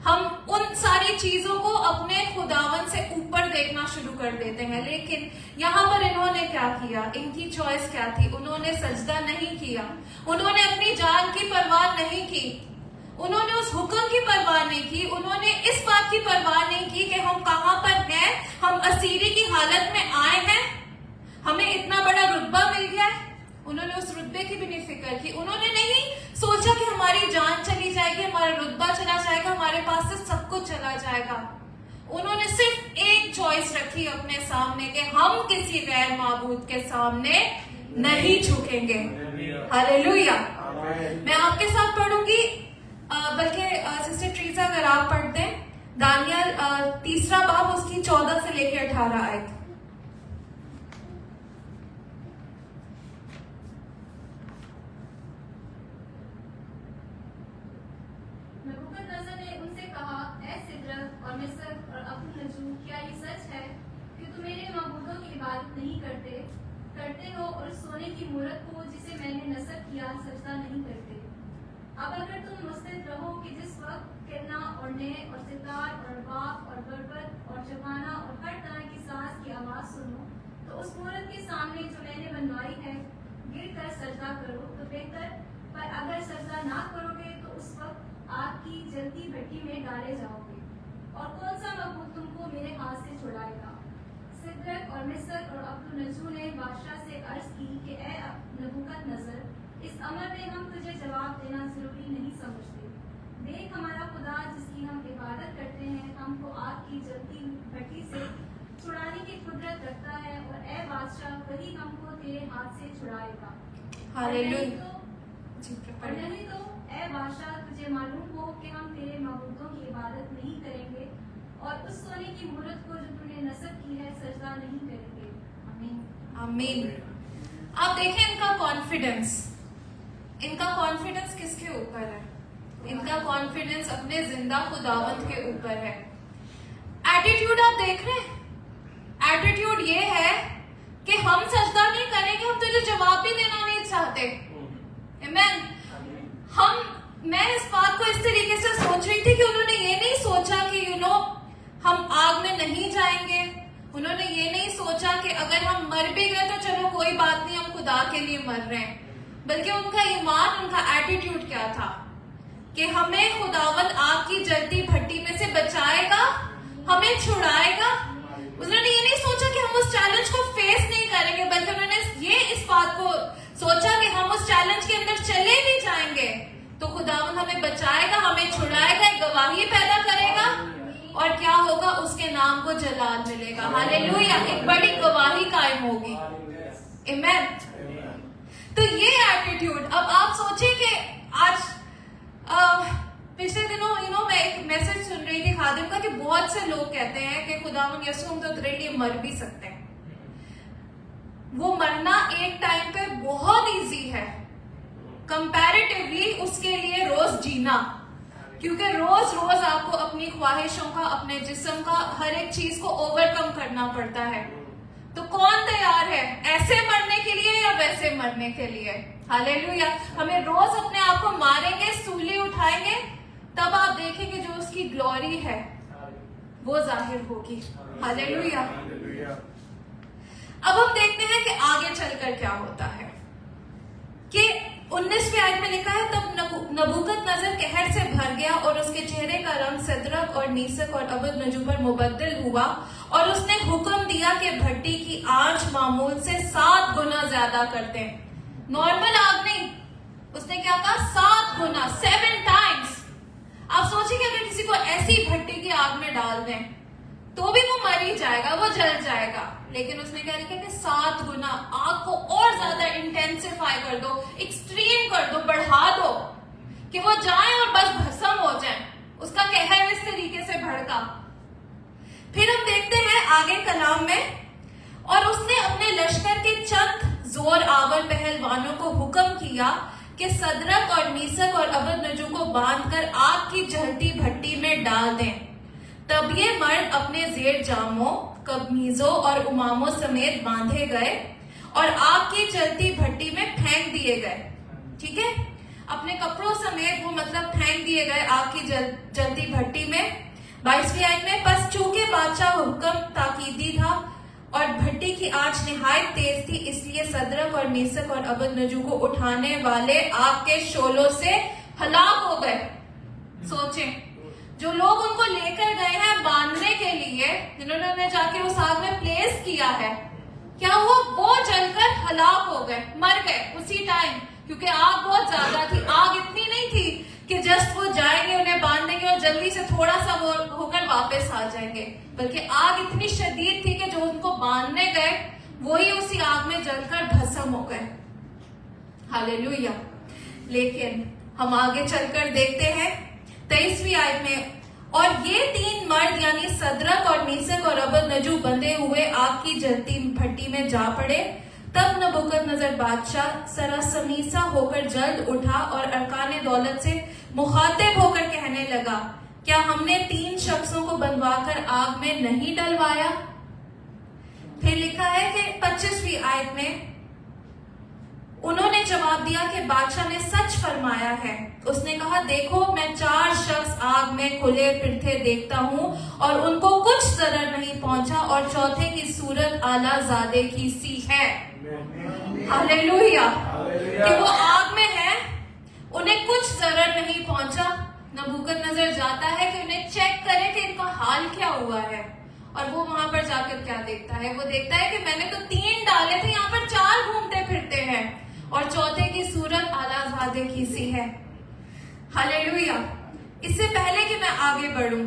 हम उन सारी चीजों को अपने खुदावन से ऊपर देखना शुरू कर देते हैं। लेकिन यहाँ पर इन्होंने क्या किया, इनकी चॉइस क्या थी? उन्होंने सजदा नहीं किया, उन्होंने अपनी जान की परवाह नहीं की, उन्होंने उस हुक्म की परवाह नहीं की, उन्होंने इस बात की परवाह नहीं की कि हम कहाँ पर हैं, हम असीरी की हालत में आए हैं, हमें इतना बड़ा रुतबा मिल गया है। उन्होंने उस रुतबे की भी नहीं फिक्र की। उन्होंने नहीं सोचा कि हमारी जान चली जाएगी, हमारा रुतबा चला जाएगा, हमारे पास से सब कुछ चला जाएगा। उन्होंने सिर्फ एक चॉइस रखी अपने सामने कि हम किसी गैर माबूद के सामने नहीं झुकेंगे। हालेलुया। मैं आपके साथ पढ़ूंगी, बल्कि सिस्टर ट्रीजा अगर आप पढ़ दें, दानियल 3 बाब उसकी 14 से लेकर 18 आयत। नबूकदनेस्सर ने उनसे कहा, ऐ सिदरक और मिसक और अबदनजू, क्या ये सच है कि तुम मेरे माबूदों की इबादत नहीं करते हो, और सोने की मूरत को जिसे मैंने नस्ब किया सजदा नहीं करते? अब अगर तुम मुस्तैद रहो कि जिस वक्त किरना और नए और सितार और बाप और बरबत और जवाना और हर तरह की साज की आवाज सुनो, तो उस मूरत के सामने जो मैंने बनवाई है गिर कर सजदा करो तो बेहतर, पर अगर सजदा ना करोगे तो उस वक्त आग की जलती भट्टी में डाले जाओगे, और कौन सा मबूद तुमको मेरे हाथ से छुड़ाएगा? सिदरक और मिसक और अबदनजू ने बादशाह से अर्ज की कि ए नबूकदनेस्सर, इस अमर में हम तुझे जवाब देना जरूरी नहीं समझते। देख हमारा खुदा जिसकी हम इबादत करते हैं हमको आग की जलती भट्टी से छुड़ाने की कुदरत रखता है, और ए बादशाह वही हमको तेरे हाथ से छुड़ाएगा। हालेलुया। और नहीं तो ए बादशाह तुझे मालूम हो कि हम तेरे मबूदों की इबादत नहीं करेंगे और उस सोने की मूरत को जो तूने नस्ब की है सजदा नहीं करेंगे। आमीन। आमीन। आप देखें इनका कॉन्फिडेंस, इनका कॉन्फिडेंस किसके ऊपर है? इनका कॉन्फिडेंस अपने जिंदा खुदावंत के ऊपर है। एटीट्यूड आप देख रहे हैं? एटीट्यूड ये है कि हम सजदा नहीं करेंगे, हम तुझे जवाब भी देना नहीं चाहते। आमीन। मैं इस बात को इस तरीके से सोच रही थी कि उन्होंने ये नहीं सोचा कि हम आग में नहीं जाएंगे। उन्होंने ये नहीं सोचा कि अगर हम मर भी गए तो चलो कोई बात नहीं, हम खुदा के लिए मर रहे हैं। बल्कि उनका ईमान, उनका एटीट्यूड क्या था कि हमें खुदावंद आग की जलती भट्टी में से बचाएगा, हमें छुड़ाएगा। उन्होंने ये नहीं सोचा कि हम उस चैलेंज को फेस नहीं करेंगे, बल्कि उन्होंने ये इस बात को सोचा कि हम उस चैलेंज के अंदर चले भी जाएंगे तो खुदावंद हमें बचाएगा, हमें छुड़ाएगा, एक गवाही पैदा करेगा और क्या होगा, उसके नाम को जलाल मिलेगा। हालेलुया। एक बड़ी गवाही कायम होगी। आमीन। तो ये एटीट्यूड, अब आप सोचिए कि आज पिछले दिनों मैं एक मैसेज सुन रही थी खादिम का कि बहुत से लोग कहते हैं कि खुदावंद यीशु हम तो तेरे लिए मर भी सकते हैं। वो मरना एक टाइम पे बहुत इजी है कंपैरेटिवली उसके लिए रोज जीना, क्योंकि रोज रोज आपको अपनी ख्वाहिशों का, अपने जिस्म का हर एक चीज को ओवरकम करना पड़ता है। तो कौन तैयार है ऐसे मरने के लिए या वैसे मरने के लिए? हालेलुया। हमें रोज अपने आप को मारेंगे, सूली उठाएंगे, तब आप देखेंगे जो उसकी ग्लोरी है वो जाहिर होगी। हालेलुया। अब हम देखते हैं कि आगे चलकर क्या होता है कि 19वीं आयत में लिखा है, तब नबूकदनेस्सर कहर से भर गया और उसके चेहरे का रंग सदरक और मीसक और अबदनजू पर मुबद्दल हुआ, और उसने हुक्म दिया कि भट्टी की आंच मामूल से 7 गुना ज्यादा कर दें। नॉर्मल आग नहीं, उसने क्या कहा? 7 गुना, 7 टाइम्स। आप सोचिए कि अगर किसी को ऐसी भट्टी की आग में डाल दें तो भी वो मर ही जाएगा, वो जल जाएगा। लेकिन उसने क्या लिखा कि 7 गुना आग को और ज्यादा इंटेंसिफाई कर दो, एक्सट्रीम कर दो, बढ़ा दो कि वो जाए और बस भस्म हो जाए। उसका कहर इस तरीके से भड़का। फिर हम देखते हैं आगे कलाम में, और उसने अपने लश्कर के चंद जोर आवर पहलवानों को हुक्म किया कि सदरक और मीसक और अबदनजू को बांधकर आग की जलती भट्टी में डाल दें। तब ये मर्द अपने जेर जामों, कमीजों और उमामों समेत बांधे गए और आग की जलती भट्टी में फेंक दिए गए। ठीक है, अपने कपड़ों समेत वो मतलब फेंक दिए गए आग की जलती भट्टी में। 22वीं आयत में, बस चूंकि बादशाह हुक्म ताकीदी था और भट्टी की आंच निहायत तेज थी, इसलिए सदरक और मीसक और अबदनजू को उठाने वाले आग के शोलों से हलाक हो गए। सोचें, जो लोग उनको लेकर गए हैं बांधने के लिए, जिन्होंने जाके उस आग में प्लेस किया है, क्या वो जलकर हलाक हो गए, मर गए उसी टाइम, क्योंकि आग बहुत ज्यादा थी। आग इतनी नहीं थी कि जस्ट वो जाएंगे, उन्हें बांधेंगे और जल्दी से थोड़ा सा वो होकर वापस आ जाएंगे, बल्कि आग इतनी शदीद थी कि जो उनको बांधने गए वही उसी आग में जलकर भस्म हो गए। हालेलुया। लेकिन हम आगे चलकर देखते हैं 23वीं आयत में, और ये 3 मर्द यानी सदरक और मीसक और अबदनजू बंधे हुए आग की जलती भट्टी में जा पड़े। तब नबूकदनेस्सर बादशाह सरासमीसा होकर जल्द उठा और अरकान दौलत से मुखातिब होकर कहने लगा, क्या हमने 3 शख्सों को बनवाकर आग में नहीं डलवाया? फिर लिखा है कि 25वीं आयत में, उन्होंने जवाब दिया कि बादशाह ने सच फरमाया है। उसने कहा, देखो मैं 4 शख्स आग में खुले फिरते देखता हूँ और उनको कुछ जरर नहीं पहुंचा, और चौथे की सूरत आलाजादे की सी है। हालेलुया। कि वो आग में है, उन्हें कुछ जरर नहीं पहुंचा। नबूकदनेस्सर जाता है कि उन्हें चेक करे कि इनका हाल क्या हुआ है, और वो वहां पर जाकर क्या देखता है? वो देखता है कि मैंने तो 3 डाले थे, यहाँ पर 4 घूमते फिरते हैं, और चौथे की सूरत आलाज़ादे की सी है। हालेलुया। इससे पहले कि मैं आगे बढ़ूं,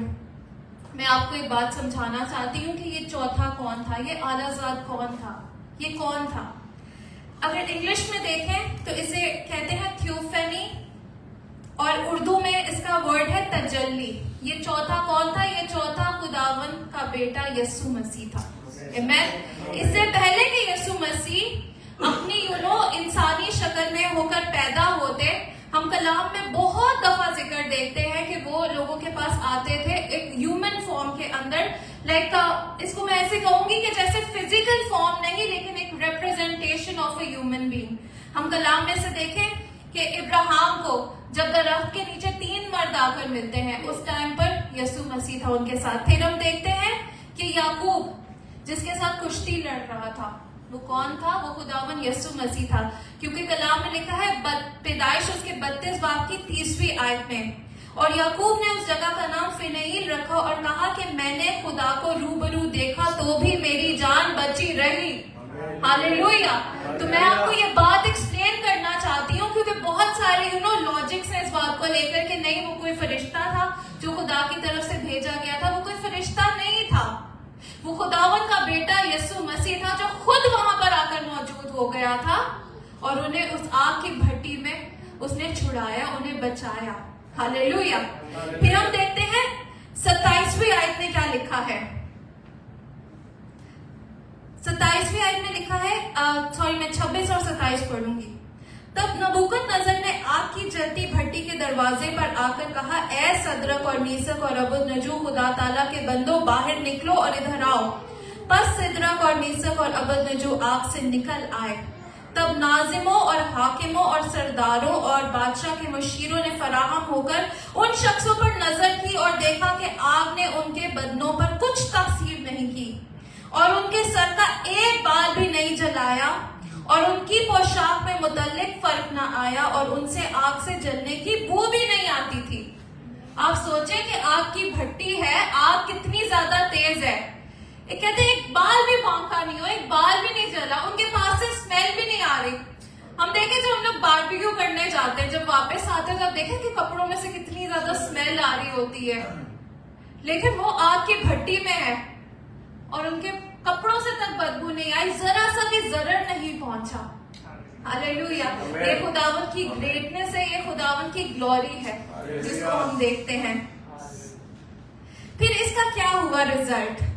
मैं आपको एक बात समझाना चाहती हूँ कि ये चौथा कौन था, ये आलाज़ाद कौन था, ये कौन था। अगर इंग्लिश में देखें तो इसे कहते हैं थियोफेनी, और उर्दू में इसका वर्ड है तजल्ली। ये चौथा कौन था? ये चौथा खुदावन का बेटा यीशु मसीह था। आमीन। इससे पहले कि यीशु मसीह अपनी इंसानी शक्ल में होकर पैदा होते, हम कलाम में बहुत दफा जिक्र देखते हैं कि वो लोगों के पास आते थे एक ह्यूमन फॉर्म के अंदर, इसको मैं ऐसे कहूंगी कि जैसे फिजिकल फॉर्म नहीं, लेकिन एक representation of a human being. हम कलाम में से देखें कि इब्राहिम को जब दरख्त के नीचे 3 मर्द आकर मिलते हैं, उस टाइम पर यीशु मसीह था उनके साथ। फिर हम देखते हैं कि याकूब जिसके साथ कुश्ती लड़ रहा था, वो कौन था? वो खुदावन यीशु मसीह था, क्योंकि कलाम में लिखा है पैदाइश उसके 32 बाब की 30वीं आयत में, और याकूब ने उस जगह का नाम फिनईल रखा और कहा कि मैंने खुदा को रूबरू देखा तो भी मेरी जान बची रही। हालेलुया। तो मैं आपको ये बात एक्सप्लेन करना चाहती हूँ, क्योंकि बहुत सारे लॉजिक्स हैं इस बात को लेकर कि नहीं वो कोई फरिश्ता था जो खुदा की तरफ से भेजा गया था। वो कोई फरिश्ता नहीं था, वो खुदावन का बेटा यीशु मसीह था जो खुद वहां पर आकर मौजूद हो गया था और उन्हें उस आग की भट्टी में उसने छुड़ाया, उन्हें बचाया। हालेलुया। फिर हम देखते हैं 27वीं आयत में क्या लिखा है। 27वीं आयत में लिखा है, मैं 26 और 27 पढ़ूंगी। तब नबूकदनेस्सर ने आग की जलती भट्टी के दरवाजे पर आकर कहा, ए सदरक और मीसक और अबदनजो, खुदा ताला के बंदो, बाहर निकलो और इधर आओ। बस सदरक और मीसक और अबदनजो आग से निकल आए। तब नाजिमों और हाकिमों और सरदारों और बादशाह के मुशीरों ने फराहम होकर उन शख्सों पर नजर की और देखा कि आग ने उनके बदनों पर कुछ तासीर नहीं की और उनके सर का एक बाल भी नहीं जलाया और उनकी पोशाक में मुतल्लिक फर्क न आया और उनसे आग से जलने की बू भी नहीं आती थी। आप सोचें कि आग की भट्टी है, आग कितनी ज्यादा तेज है। कहते एक बाल भी बांका नहीं हो, एक बाल भी नहीं जला, उनके पास से स्मेल भी नहीं आ रही। हम देखे जब हम लोग बारबेक्यू करने जाते हैं, जब वापस आते हैं तब देखें कि कपड़ों में से कितनी ज्यादा स्मेल आ रही होती है, लेकिन वो आग की भट्टी में है और उनके कपड़ों से तक बदबू नहीं आई, जरा सा भी जरर नहीं पहुंचा। हालेलुया। ये खुदावन की ग्रेटनेस है, ये खुदावन की ग्लोरी है जिसको हम देखते हैं। फिर इसका क्या हुआ रिजल्ट?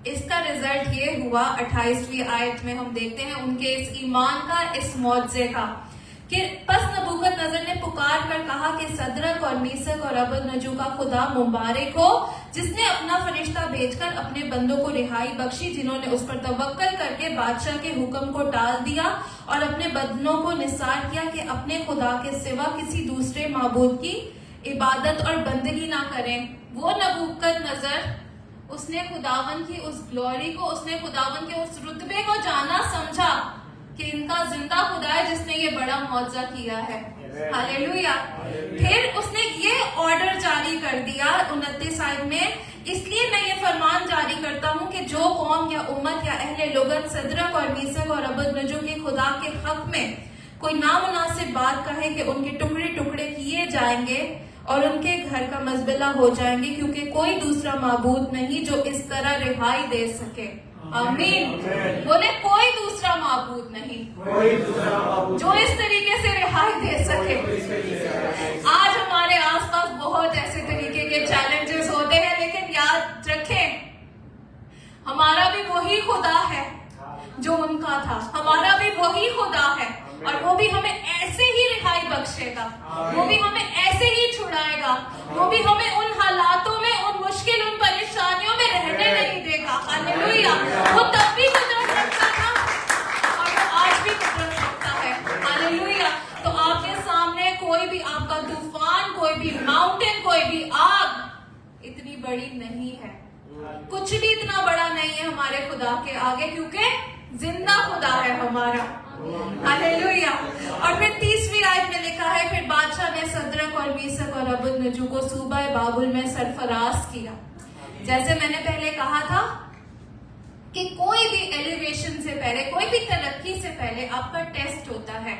इसका रिजल्ट ये हुआ 28वीं आयत में हम देखते हैं उनके इस ईमान का, इस मौजज़े का, कि बस नबूकदनेस्सर ने पुकार कर कहा कि सदरक और मीसक और अबदनजो का खुदा मुबारक हो, जिसने अपना फरिश्ता भेजकर अपने बंदों को रिहाई बख्शी, जिन्होंने उस पर तवक्कल करके बादशाह के हुक्म को टाल दिया और अपने बदनों को निसार किया कि अपने खुदा के सिवा किसी दूसरे माबूद की इबादत और बंदगी ना करें। वो नबूकदनेस्सर, उसने खुदावन की उस ग्लोरी को, उसने खुदावन के उस रुतबे को जाना, समझा कि इनका जिंदा खुदा है जिसने ये बड़ा मौजज़ा किया है। हालेलुया। फिर उसने ये ऑर्डर जारी कर दिया 29 आयत में, इसलिए मैं ये फरमान जारी करता हूँ कि जो कौम या उम्मत या अहले लोगन सदरक और मीसक और अबदनजो के खुदा के हक में कोई नामुनासिब बात कहे कि उनके टुकड़े टुकड़े किए जाएंगे और उनके घर का मजबला हो जाएंगे, क्योंकि कोई दूसरा माबूद नहीं जो इस तरह रिहाई दे सके। आमीन। बोले कोई दूसरा माबूद नहीं जो इस तरीके से रिहाई दे सके। आज हमारे आसपास बहुत ऐसे तरीके के चैलेंजेस होते हैं, लेकिन याद रखें हमारा भी वही खुदा है जो उनका था, हमारा भी वही खुदा है और वो भी हमें ऐसे ही रिहाई बख्शेगा, वो भी हमें ऐसे ही छुड़ाएगा, वो भी हमें उन हालातों में, उन मुश्किल, उन परेशानियों में रहने नहीं देगा। हालेलुया। वो तब भी कुदरत रखता था और वो आज भी कुदरत रखता है। हालेलुया। तो आपके सामने कोई भी आपका तूफान, कोई भी माउंटेन, कोई भी आग इतनी बड़ी नहीं है, कुछ भी इतना बड़ा नहीं है हमारे खुदा के आगे, क्योंकि जिंदा खुदा है हमारा। हालेलुया। और फिर 30वीं आयत में लिखा है, फिर बादशाह ने सदरक और मीसक और अबदनजो को सूबा बाबुल में सरफराज किया। जैसे मैंने पहले कहा था कि कोई भी एलिवेशन से पहले, कोई भी तरक्की से पहले आपका टेस्ट होता है।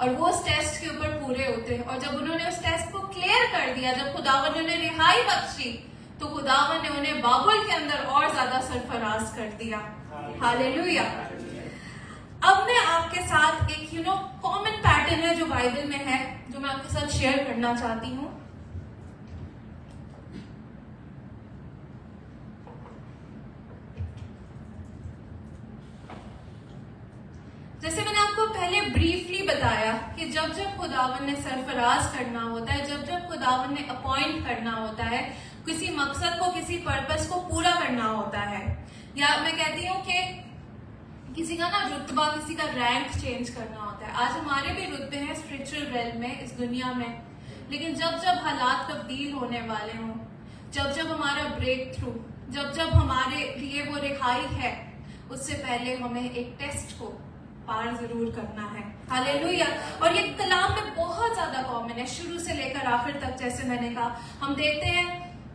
और वो उस टेस्ट के ऊपर पूरे होते हैं। और जब उन्होंने उस टेस्ट को क्लियर कर दिया, जब खुदावन ने उन्हें रिहाई बख्शी, तो खुदावन ने उन्हें बाबुल के अंदर और ज्यादा सरफराज कर दिया। हालेलुया। अब मैं आपके साथ एक कॉमन पैटर्न है जो बाइबल में है, जो मैं आपके साथ शेयर करना चाहती हूँ। जैसे मैंने आपको पहले ब्रीफली बताया कि जब जब खुदावन ने सरफराज करना होता है, जब जब खुदावन ने अपॉइंट करना होता है, किसी मकसद को, किसी पर्पस को पूरा करना होता है, या मैं कहती हूँ कि किसी का ना रुतबा, किसी का रैंक चेंज करना होता है। आज हमारे भी रुतबे हैं स्पिरिचुअल रेल्म में, इस दुनिया में, लेकिन जब जब हालात तब्दील होने वाले हों, जब जब हमारा ब्रेक थ्रू, जब जब हमारे लिए वो रिहाई है, उससे पहले हमें एक टेस्ट को पार जरूर करना है। हालेलुया। और ये कलाम में बहुत ज्यादा कॉमन है, शुरू से लेकर आखिर तक। जैसे मैंने कहा, हम देखते हैं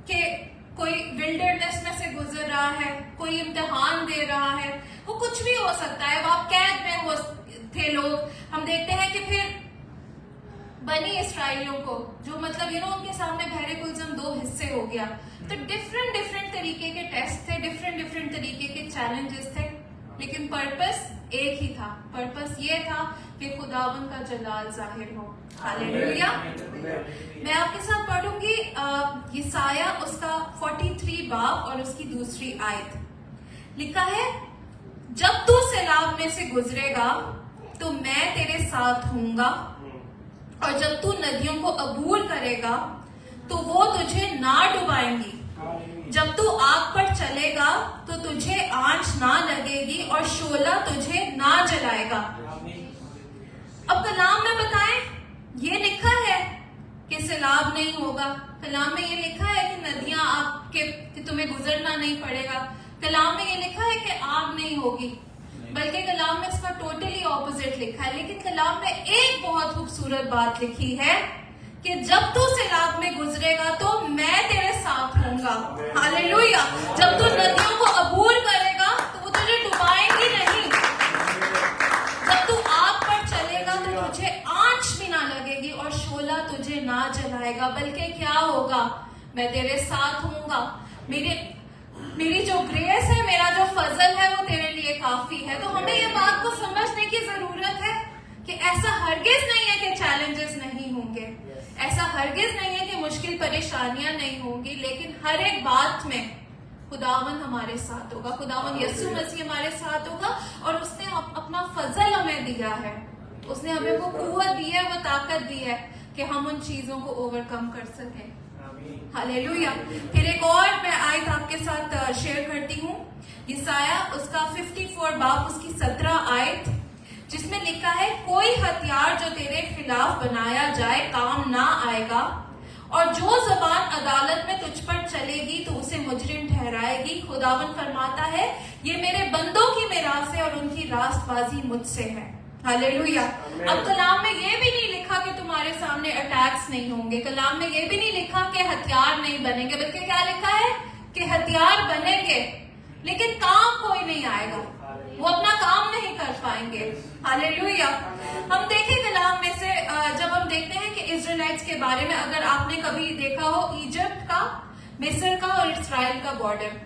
कि कोई विल्डरनेस में से गुजर रहा है, कोई इम्तिहान दे रहा है, वो कुछ भी हो सकता है, वो आप कैद में हो थे लोग। हम देखते हैं कि फिर बनी इसराइलियों को, जो मतलब उनके सामने बहरे गुलजम दो हिस्से हो गया। तो डिफरेंट तरीके के टेस्ट थे, डिफरेंट तरीके के चैलेंजेस थे, लेकिन पर्पस एक ही था। पर्पस ये था कि खुदावन का जलाल जाहिर हो। हालेलुया। मैं आपके साथ पढ़ूंगी यसाया उसका 43 बाब और उसकी दूसरी आयत। लिखा है, जब तू सैलाब में से गुजरेगा तो मैं तेरे साथ हूंगा, और जब तू नदियों को अबूर करेगा तो वो तुझे ना डुबाएंगी। जब तू आग पर चलेगा तो तुझे आंच ना लगेगी, और शोला तुझे ना जलाएगा। अब कलाम में बताएं, ये लिखा है कि सैलाब नहीं होगा। कलाम में ये लिखा है कि नदियां कि तुम्हें गुजरना नहीं पड़ेगा। कलाम में ये लिखा है कि आग नहीं होगी, बल्कि कलाम में इसका टोटली ऑपोजिट लिखा है। लेकिन कलाम में एक बहुत खूबसूरत बात लिखी है कि जब तू सैलाब में गुजरेगा तो मैं तेरे साथ होऊंगा। हालेलुया। जब तू नदियों को अबूर करेगा तो वो तुझे डुबाएंगी नहीं। जब तू आग पर चलेगा तो तुझे आंच भी ना लगेगी, और शोला तुझे ना जलाएगा, बल्कि क्या होगा, मैं तेरे साथ होऊंगा। मेरी जो ग्रेस है, मेरा जो फजल है, वो तेरे लिए काफी है। तो हमें ये बात को समझने की जरूरत है कि ऐसा हरगिज नहीं है कि चैलेंजेस नहीं होंगे, ऐसा हरगिज नहीं है कि मुश्किल परेशानियां नहीं होंगी, लेकिन हर एक बात में खुदावन हमारे साथ होगा। खुदावन यीशु मसीह हमारे साथ होगा, और उसने अपना फजल हमें दिया है, उसने हमें वो कुव्वत दी है, वो ताकत दी है कि हम उन चीजों को ओवरकम कर सकें। हालेलुया। फिर एक और मैं आयत आपके साथ शेयर करती हूँ, यसाया उसका 54 बाब उसकी 17 आयत, जिसमें लिखा है, कोई हथियार जो तेरे खिलाफ बनाया जाए काम ना आएगा, और जो जबान अदालत में तुझ पर चलेगी तो उसे मुजरिम ठहराएगी। खुदावन फरमाता है, ये मेरे बंदों की मिरास है और उनकी रास्तबाजी मुझसे है। हालेलुया। अब कलाम में ये भी नहीं लिखा कि तुम्हारे सामने अटैक्स नहीं होंगे, कलाम में ये भी नहीं लिखा कि हथियार नहीं बनेंगे, बल्कि क्या लिखा है कि हथियार बनेंगे, लेकिन काम कोई नहीं आएगा, वो अपना काम नहीं कर पाएंगे। हालेलुया। हम देखें कलाम में से, जब हम देखते हैं कि इजराइलिट्स के बारे में, अगर आपने कभी देखा हो इजिप्ट का, मिस्र का और इस्राइल का बॉर्डर,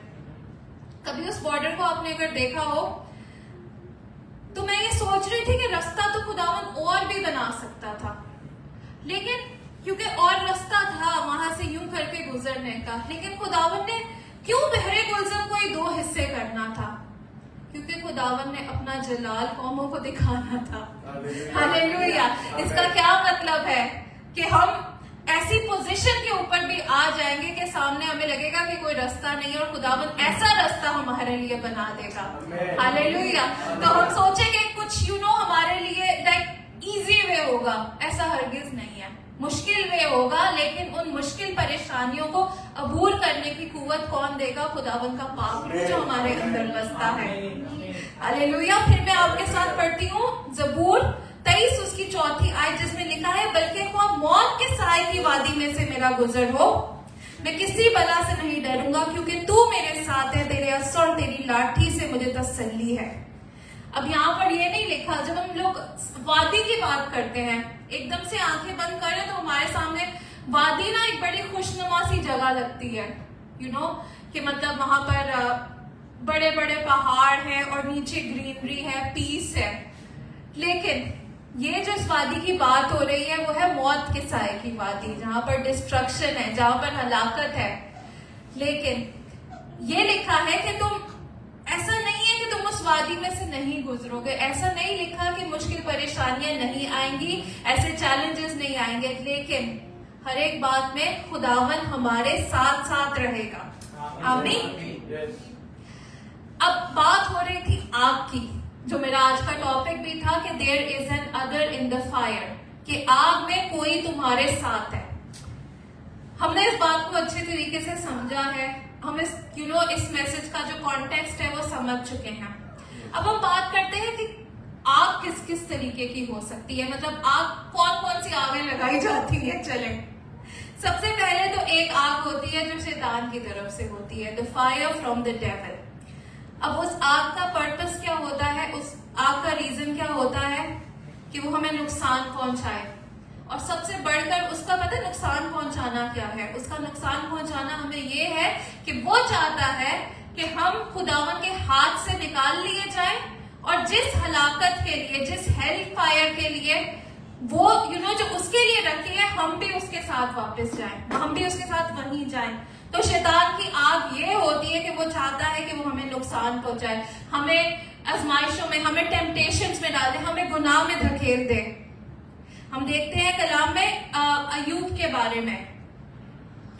कभी उस बॉर्डर को आपने अगर देखा हो, तो मैं ये सोच रही थी कि रास्ता तो खुदावन और भी बना सकता था, लेकिन क्योंकि और रास्ता था वहां से यूं करके गुजरने का, लेकिन खुदावन ने क्यों बहरे गुलजम को 2 हिस्से करना था? क्योंकि खुदावन ने अपना जलाल कौमों को दिखाना था। हालेलुया। इसका क्या मतलब है कि हम ऐसी पोजीशन के ऊपर भी आ जाएंगे कि सामने हमें लगेगा कि कोई रास्ता नहीं है, और खुदावन ऐसा रास्ता हमारे लिए बना देगा। हालेलुया। तो हम सोचेंगे कुछ हमारे लिए लाइक इजी वे होगा, ऐसा हरगिज नहीं है। मुश्किल वे होगा, लेकिन उन मुश्किल परेशानियों को अबूर करने की कुव्वत कौन देगा? खुदावन का पाक रूह जो हमारे अंदर बसता है। हालेलुया। फिर मैं आपके साथ पढ़ती हूँ जबूर 23 उसकी 4 आयत, जिसमें लिखा है, बल्कि ख्वाह मौत के साए की वादी में से मेरा गुजर हो, मैं किसी बला से नहीं डरूंगा, क्योंकि तू मेरे साथ है, तेरे अस्त्र और तेरी लाठी से मुझे तसल्ली है। अब यहाँ पर ये नहीं लिखा, जब हम लोग वादी की बात करते हैं, एकदम से आंखें बंद करें तो हमारे सामने वादी ना एक बड़ी खुशनुमा सी जगह लगती है, यू नो, कि मतलब वहां पर बड़े बड़े पहाड़ हैं और नीचे ग्रीनरी है, पीस है। लेकिन ये जो इस वादी की बात हो रही है वो है मौत के साए की वादी, जहां पर डिस्ट्रक्शन है, जहां पर हलाकत है। लेकिन ये लिखा है कि तुम, ऐसा नहीं है कि तुम उस वादी में से नहीं गुजरोगे, ऐसा नहीं लिखा कि मुश्किल परेशानियां नहीं आएंगी, ऐसे चैलेंजेस नहीं आएंगे, लेकिन हर एक बात में खुदावन हमारे साथ साथ रहेगा। आमीन। अब बात हो रही थी आग की, जो मेरा आज का टॉपिक भी था कि there is an other in the fire, कि आग में कोई तुम्हारे साथ है। हमने इस बात को अच्छे तरीके से समझा है, हम इस इस मैसेज का जो कॉन्टेक्स्ट है वो समझ चुके हैं। अब हम बात करते हैं कि आग किस किस तरीके की हो सकती है, मतलब आग कौन कौन सी आगें लगाई जाती है। चले, सबसे पहले तो एक आग होती है जो शैतान की तरफ से होती है, the fire from the devil. अब उस आग का पर्पस क्या होता है, उस आग का रीजन क्या होता है कि वो हमें नुकसान पहुंचाए, और सबसे बढ़कर उसका पता है नुकसान पहुंचाना क्या है। उसका नुकसान पहुंचाना हमें ये है कि वो चाहता है कि हम खुदावन के हाथ से निकाल लिए जाएं, और जिस हलाकत के लिए, जिस हेल फायर के लिए वो जो उसके लिए रखी है, हम भी उसके साथ वापस जाएं, हम भी उसके साथ वहीं जाएं। तो शैतान की आग ये होती है कि वो चाहता है कि वो हमें नुकसान पहुंचाए, हमें आजमाइशों में, हमें टेम्पटेशंस में डाल दे, हमें गुनाह में धकेल दे। हम देखते हैं कलाम में अय्यूब के बारे में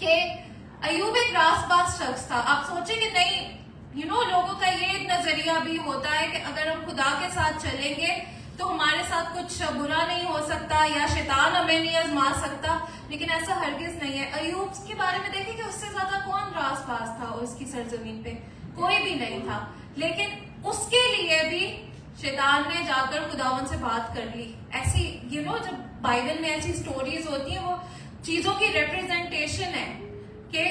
कि अय्यूब एक रासबाज शख्स था। आप सोचे कि नहीं, लोगों का ये एक नजरिया भी होता है कि अगर हम खुदा के साथ चलेंगे तो हमारे साथ कुछ बुरा नहीं हो सकता, या शैतान हमें नहीं आजमा सकता, लेकिन ऐसा हरगिज नहीं है। अय्यूब के बारे में देखें कि उससे ज्यादा कौन रासबाज था उसकी सरजमीन पे, कोई भी नहीं था। लेकिन उसके लिए भी शैतान ने जाकर खुदावन से बात कर ली। ऐसी जब बाइबल में ऐसी स्टोरीज होती हैं, वो चीजों की रिप्रेजेंटेशन है कि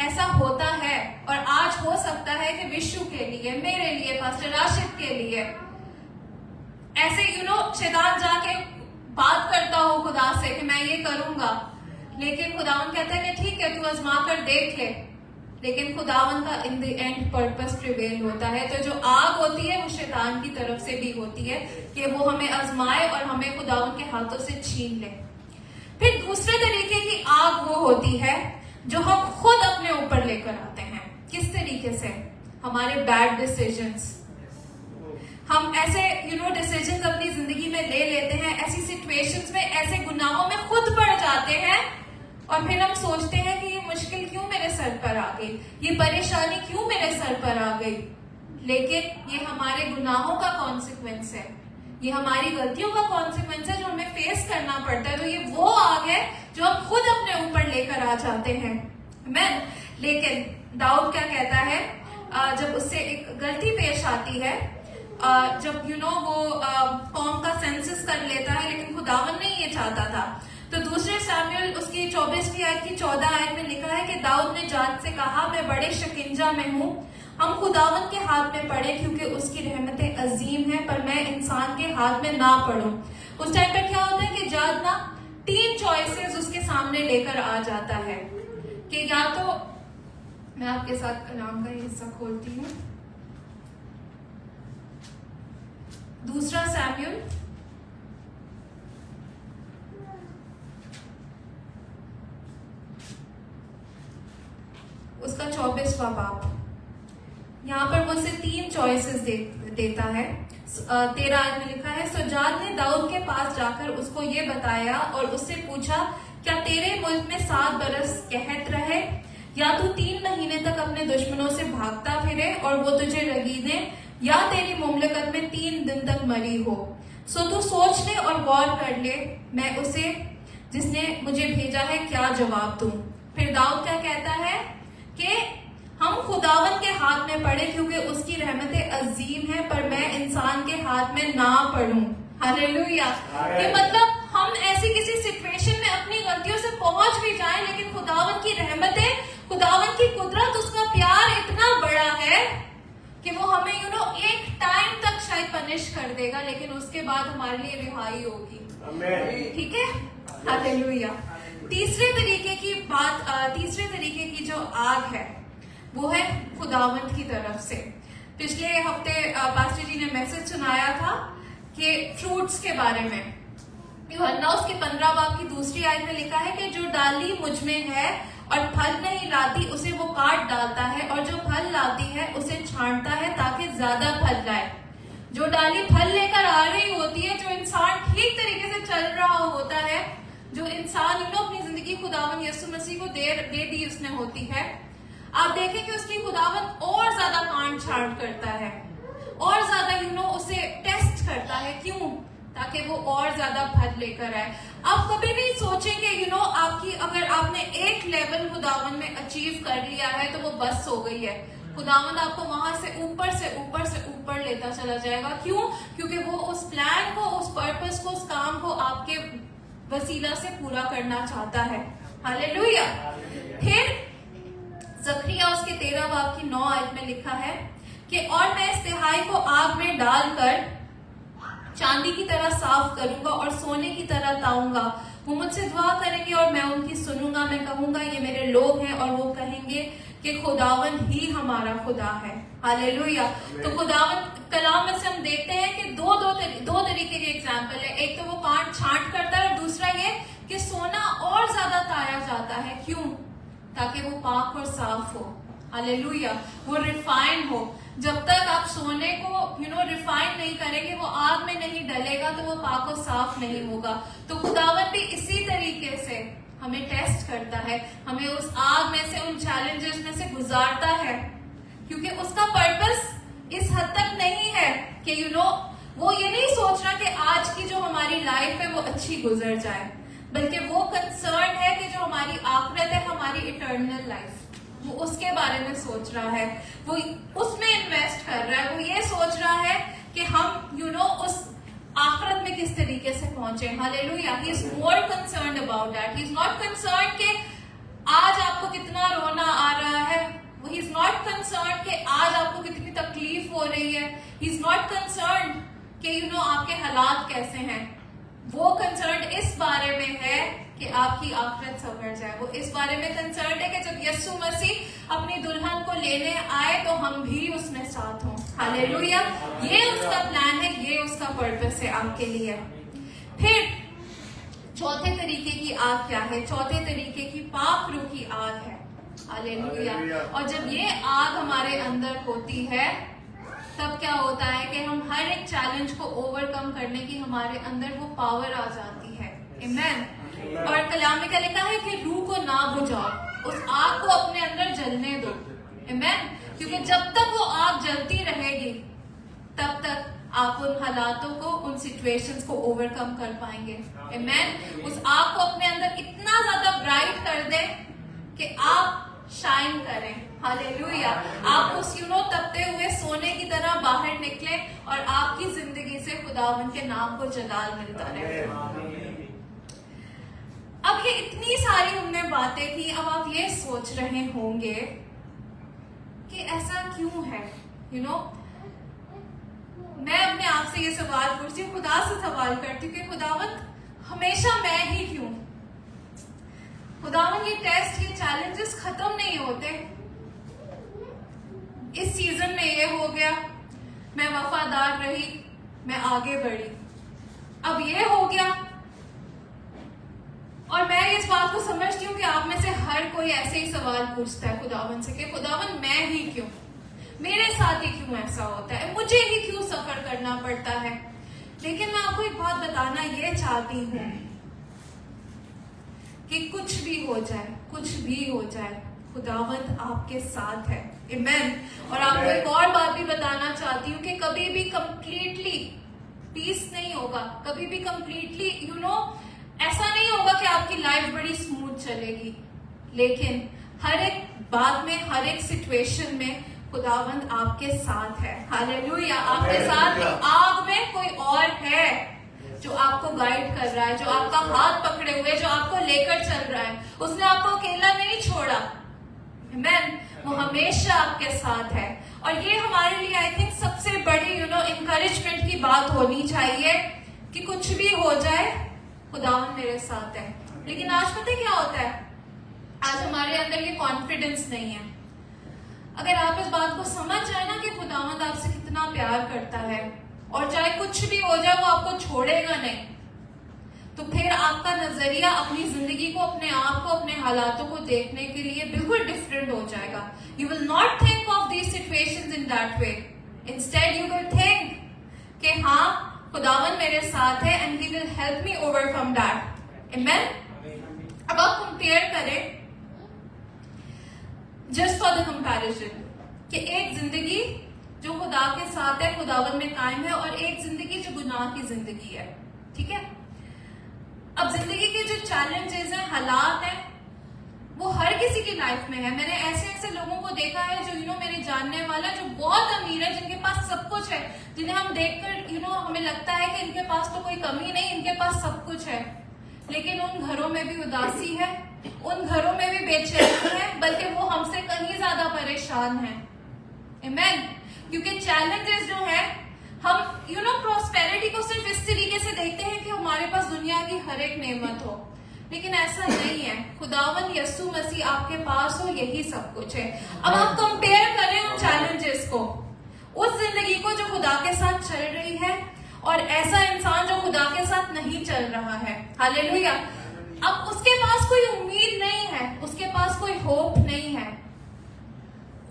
ऐसा होता है, और आज हो सकता है कि विशु के लिए, मेरे लिए, पास्टर राशिद के लिए ऐसे शैतान जाके बात करता हो खुदा से कि मैं ये करूंगा, लेकिन खुदावन कहता है कि ठीक है तू आजमा कर देख ले। लेकिन खुदावन का in the end purpose prevail होता है। तो जो आग होती है वो शैतान की तरफ से भी होती है कि वो हमें आजमाए और हमें खुदावन के हाथों से छीन ले। फिर दूसरे तरीके की आग वो होती है जो हम खुद अपने ऊपर लेकर आते हैं। किस तरीके से? हमारे बैड डिसीजंस। हम ऐसे डिसीजंस अपनी जिंदगी में ले लेते हैं, ऐसी सिचुएशंस में, ऐसे गुनाहों में खुद पड़ जाते हैं, और फिर हम सोचते हैं कि ये मुश्किल क्यों मेरे सर पर आ गई, ये परेशानी क्यों मेरे सर पर आ गई। लेकिन ये हमारे गुनाहों का कॉन्सिक्वेंस है, ये हमारी गलतियों का कॉन्सिक्वेंस है जो हमें फेस करना पड़ता है। तो ये वो आग है जो हम खुद अपने ऊपर लेकर आ जाते हैं। आमीन। लेकिन दाऊद क्या कहता है, जब उससे एक गलती पेश आती है, जब वो कौम का सेंसस कर लेता है, लेकिन खुदावन नहीं ये चाहता था। तो दूसरे सामुएल उसकी 24वीं आयत की 14 आयत में लिखा है कि दाऊद ने जात से कहा, मैं बड़े शिकंजा में हूँ, हम खुदावन के हाथ में पड़े क्योंकि उसकी रहमतें अजीम है, पर मैं इंसान के हाथ में ना पड़ूं। उस टाइम पे क्या होता है कि जात ना 3 चॉइसेस उसके सामने लेकर आ जाता है कि या तो, मैं आपके साथ कलाम का हिस्सा खोलती हूँ, दूसरा सामुएल उसका 24वां बाब, यहाँ पर मुझसे 3 चॉइसेस देता है। 13 आयत में लिखा है, सुजाद ने दाऊद के पास जाकर उसको ये बताया और उससे पूछा, क्या तेरे मुल्क में 7 बरस कहत रहे, या तू 3 महीने तक अपने दुश्मनों से भागता फिरे और वो तुझे रगीदे, या तेरी मुमलकत में 3 दिन तक मरी हो। सो तू सोच ले और गौर कर ले, मैं उसे जिसने मुझे भेजा है क्या जवाब दूं। फिर दाऊद क्या कहता है कि हम खुदावन के हाथ में पड़े क्योंकि उसकी रहमतें अजीम है, पर मैं इंसान के हाथ में ना पड़ूं। हालेलुया। कि मतलब हम ऐसी किसी सिचुएशन में अपनी गलतियों से पहुंच भी जाएं, लेकिन खुदावन की रहमतें, खुदावन की कुदरत, उसका प्यार इतना बड़ा है कि वो हमें एक टाइम तक शायद पनिश कर देगा, लेकिन उसके बाद हमारे लिए रिहाई होगी। आमीन। ठीक है, हालेलुया। तीसरे तरीके की जो आग है वो है खुदावंत की तरफ से। पिछले हफ्ते पास्टर जी ने मैसेज सुनाया था कि फ्रूट्स के बारे में। यूहन्ना उसके 15 बाब की दूसरी आयत में लिखा है कि जो डाली मुझ में है और फल नहीं लाती उसे वो काट डालता है, और जो फल लाती है उसे छांटता है ताकि ज्यादा फल लाए। जो डाली फल लेकर आ रही होती है, जो इंसान ठीक तरीके से चल रहा होता है, जो इंसान अपनी जिंदगी खुदावन यीशु मसीह को दे दी उसने होती है, आप देखें कि उसकी खुदावन और ज्यादा काट छांट करता है, और ज्यादा उसे टेस्ट करता है। क्यों? ताकि वो और ज्यादा फल लेकर आए। आप कभी नहीं सोचेंगे आपकी अगर आपने एक लेवल खुदावन में अचीव कर लिया है तो वो बस हो गई है। खुदावन आपको वहां से ऊपर से ऊपर से ऊपर लेता चला जाएगा। क्यों? क्योंकि वो उस प्लान को, उस पर्पस को, उस काम को आपके वसीला से पूरा करना चाहता है। हालेलुया। फिर जकरिया उसके 13 बाब की 9 आयत में लिखा है कि और मैं इस तिहाई को आग में डालकर चांदी की तरह साफ करूंगा और सोने की तरह ताऊंगा। वो मुझसे दुआ करेंगे और मैं उनकी सुनूंगा। मैं कहूंगा ये मेरे लोग हैं, और वो कहेंगे कि खुदावन ही हमारा खुदा है। हालेलुया। तो खुदावन कलाम में से हम देखते हैं कि दो तरीके के एग्जाम्पल है। एक तो वो काट छांट करता है, और दूसरा ये कि सोना और ज्यादा ताया जाता है। क्यों? ताकि वो पाक और साफ हो। हालेलुया। वो रिफाइन हो। जब तक आप सोने को रिफाइन नहीं करेंगे, वो आग में नहीं डलेगा, तो वो पाक और साफ नहीं होगा। तो खुदावन भी इसी तरीके से हमें टेस्ट करता है, हमें उस आग में से, उन चैलेंजेस में से गुजारता है, क्योंकि उसका पर्पस इस हद तक नहीं है कि वो ये नहीं सोच रहा कि आज की जो हमारी लाइफ है वो अच्छी गुजर जाए, बल्कि वो कंसर्न है कि जो हमारी आखिरत है, हमारी इटर्नल लाइफ, वो उसके बारे में सोच रहा है, वो उसमें इन्वेस्ट कर रहा है। वो ये सोच रहा है कि हम उस आखिरत में किस तरीके से पहुंचे। Hallelujah. He is more concerned about that. He is not concerned कि आज आपको कितना रोना आ रहा है। ही इज नॉट कंसर्न्ड कि आज आपको कितनी तकलीफ हो रही है। ही इज नॉट कंसर्न्ड कि आपके हालात कैसे हैं। वो कंसर्न इस बारे में है कि आपकी आखिरत संवर जाए। वो इस बारे में कंसर्न है कि जब यीशु मसीह अपनी दुल्हन को लेने आए तो हम भी उसमें साथ हों। हालेलुया। ये उसका प्लान है, ये उसका पर्पस है आपके लिए। फिर चौथे तरीके की आग क्या है? चौथे तरीके की पाक रूह की आग है। हालेलुया। और जब ये आग हमारे अंदर होती है, तब क्या होता है कि हम हर एक चैलेंज को ओवरकम करने की हमारे अंदर वो पावर आ जाती है। आमीन। और कलाम में क्या लिखा है कि रूह को ना बुझाओ, उस आग को अपने अंदर जलने दो। आमीन। क्योंकि जब तक वो आग जलती रहेगी, तब तक आप उन हालातों को, उन सिचुएशंस को ओवरकम कर पाएंगे। आमीन। उस आग को अपने अंदर इतना ज्यादा ब्राइट कर दें कि आप शाइन करें। हालेलुया। आप उस तपते हुए सोने की तरह बाहर निकले और आपकी जिंदगी से खुदावन के नाम को जलाल मिलता रहे। अब ये इतनी सारी हमने बातें की। अब आप ये सोच रहे होंगे कि ऐसा क्यों है? मैं अपने आप से ये सवाल पूछती हूँ, खुदा से सवाल करती हूँ कि खुदावन हमेशा मैं ही क्यों? खुदावन ये टेस्ट, ये चैलेंजेस खत्म नहीं होते। इस सीजन में ये हो गया, मैं वफादार रही, मैं आगे बढ़ी, अब ये हो गया। और मैं इस बात को समझती हूँ कि आप में से हर कोई ऐसे ही सवाल पूछता है खुदावन से कि खुदावन मैं ही क्यों? मेरे साथ ही क्यों ऐसा होता है? मुझे ही क्यों सफर करना पड़ता है? लेकिन मैं आपको एक बात बताना ये चाहती हूँ कि कुछ भी हो जाए, कुछ भी हो जाए, खुदावंत आपके साथ है। आमीन। और आपको एक और बात भी बताना चाहती हूँ कि कभी भी कंप्लीटली पीस नहीं होगा, कभी भी कंप्लीटली ऐसा नहीं होगा कि आपकी लाइफ बड़ी स्मूथ चलेगी, लेकिन हर एक बात में, हर एक सिचुएशन में खुदावंत आपके साथ है। हालेलुया। आपके साथ आग में कोई और है जो आपको गाइड कर रहा है, जो आपका हाथ पकड़े हुए, जो आपको लेकर चल रहा है। उसने आपको अकेला नहीं छोड़ा। आमेन। वो हमेशा आपके साथ है। और ये हमारे लिए आई थिंक सबसे बड़ी इंकरेजमेंट की बात होनी चाहिए कि कुछ भी हो जाए खुदावन मेरे साथ है। लेकिन आज पता है क्या होता है, आज हमारे अंदर ये कॉन्फिडेंस नहीं है। अगर आप इस बात को समझ जाए ना कि खुदावंद आपसे कितना प्यार करता है और चाहे कुछ भी हो जाए वो आपको छोड़ेगा नहीं, तो फिर आपका नजरिया अपनी जिंदगी को, अपने आप को, अपने हालातों को देखने के लिए बिल्कुल डिफरेंट हो जाएगा। You will not think of these situations in that way, instead you will think कि हाँ खुदावन मेरे साथ है and he will help me overcome that. Amen. अब आप कंपेयर करें, जस्ट फॉर द कंपैरिजन, कि एक जिंदगी जो खुदा के साथ है, खुदावन में कायम है, और एक जिंदगी जो गुनाह की जिंदगी है। ठीक है। अब जिंदगी के जो चैलेंजेस हैं, हालात हैं, वो हर किसी की लाइफ में है। मैंने ऐसे लोगों को देखा है जो मेरे जानने वाला जो बहुत अमीर है, जिनके पास सब कुछ है, जिन्हें हम देखकर हमें लगता है कि इनके पास तो कोई कमी नहीं, इनके पास सब कुछ है, लेकिन उन घरों में भी उदासी है, उन घरों में भी बेचैनी है, बल्कि वो हमसे कहीं ज्यादा परेशान है। आमेन। क्योंकि चैलेंजेस जो है, हम प्रॉस्पेरिटी को सिर्फ इस तरीके से देखते हैं कि हमारे पास दुनिया की हर एक नेमत हो, लेकिन ऐसा नहीं है। खुदावन यीशु मसीह आपके पास हो, यही सब कुछ है। अब आप कंपेयर करें उन चैलेंजेस को, उस जिंदगी को जो खुदा के साथ चल रही है, और ऐसा इंसान जो खुदा के साथ नहीं चल रहा है। हालेलुया। अब उसके पास कोई उम्मीद नहीं है, उसके पास कोई होप नहीं है,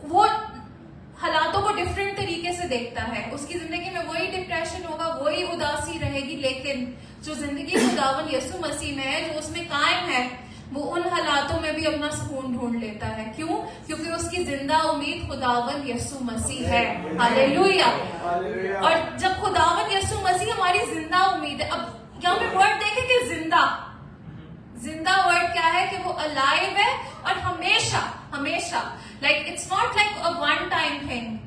वो हालातों को डिफरेंट तरीके से देखता है। उसकी जिंदगी में वही डिप्रेशन होगा, वही उदासी रहेगी, लेकिन जो जिंदगी खुदावन यीशु मसीह में है, जो उसमें कायम है, वो उन हालातों में भी अपना सुकून ढूंढ लेता है। क्यों? क्योंकि उसकी जिंदा उम्मीद खुदावन यीशु मसीह है। हालेलुया। और जब खुदावन यीशु मसीह हमारी जिंदा उम्मीद है, अब यहाँ पे वर्ड देखें कि जिंदा, जिंदा वर्ड क्या है कि वो अलाइव है, और हमेशा हमेशा, like it's not like a one time thing,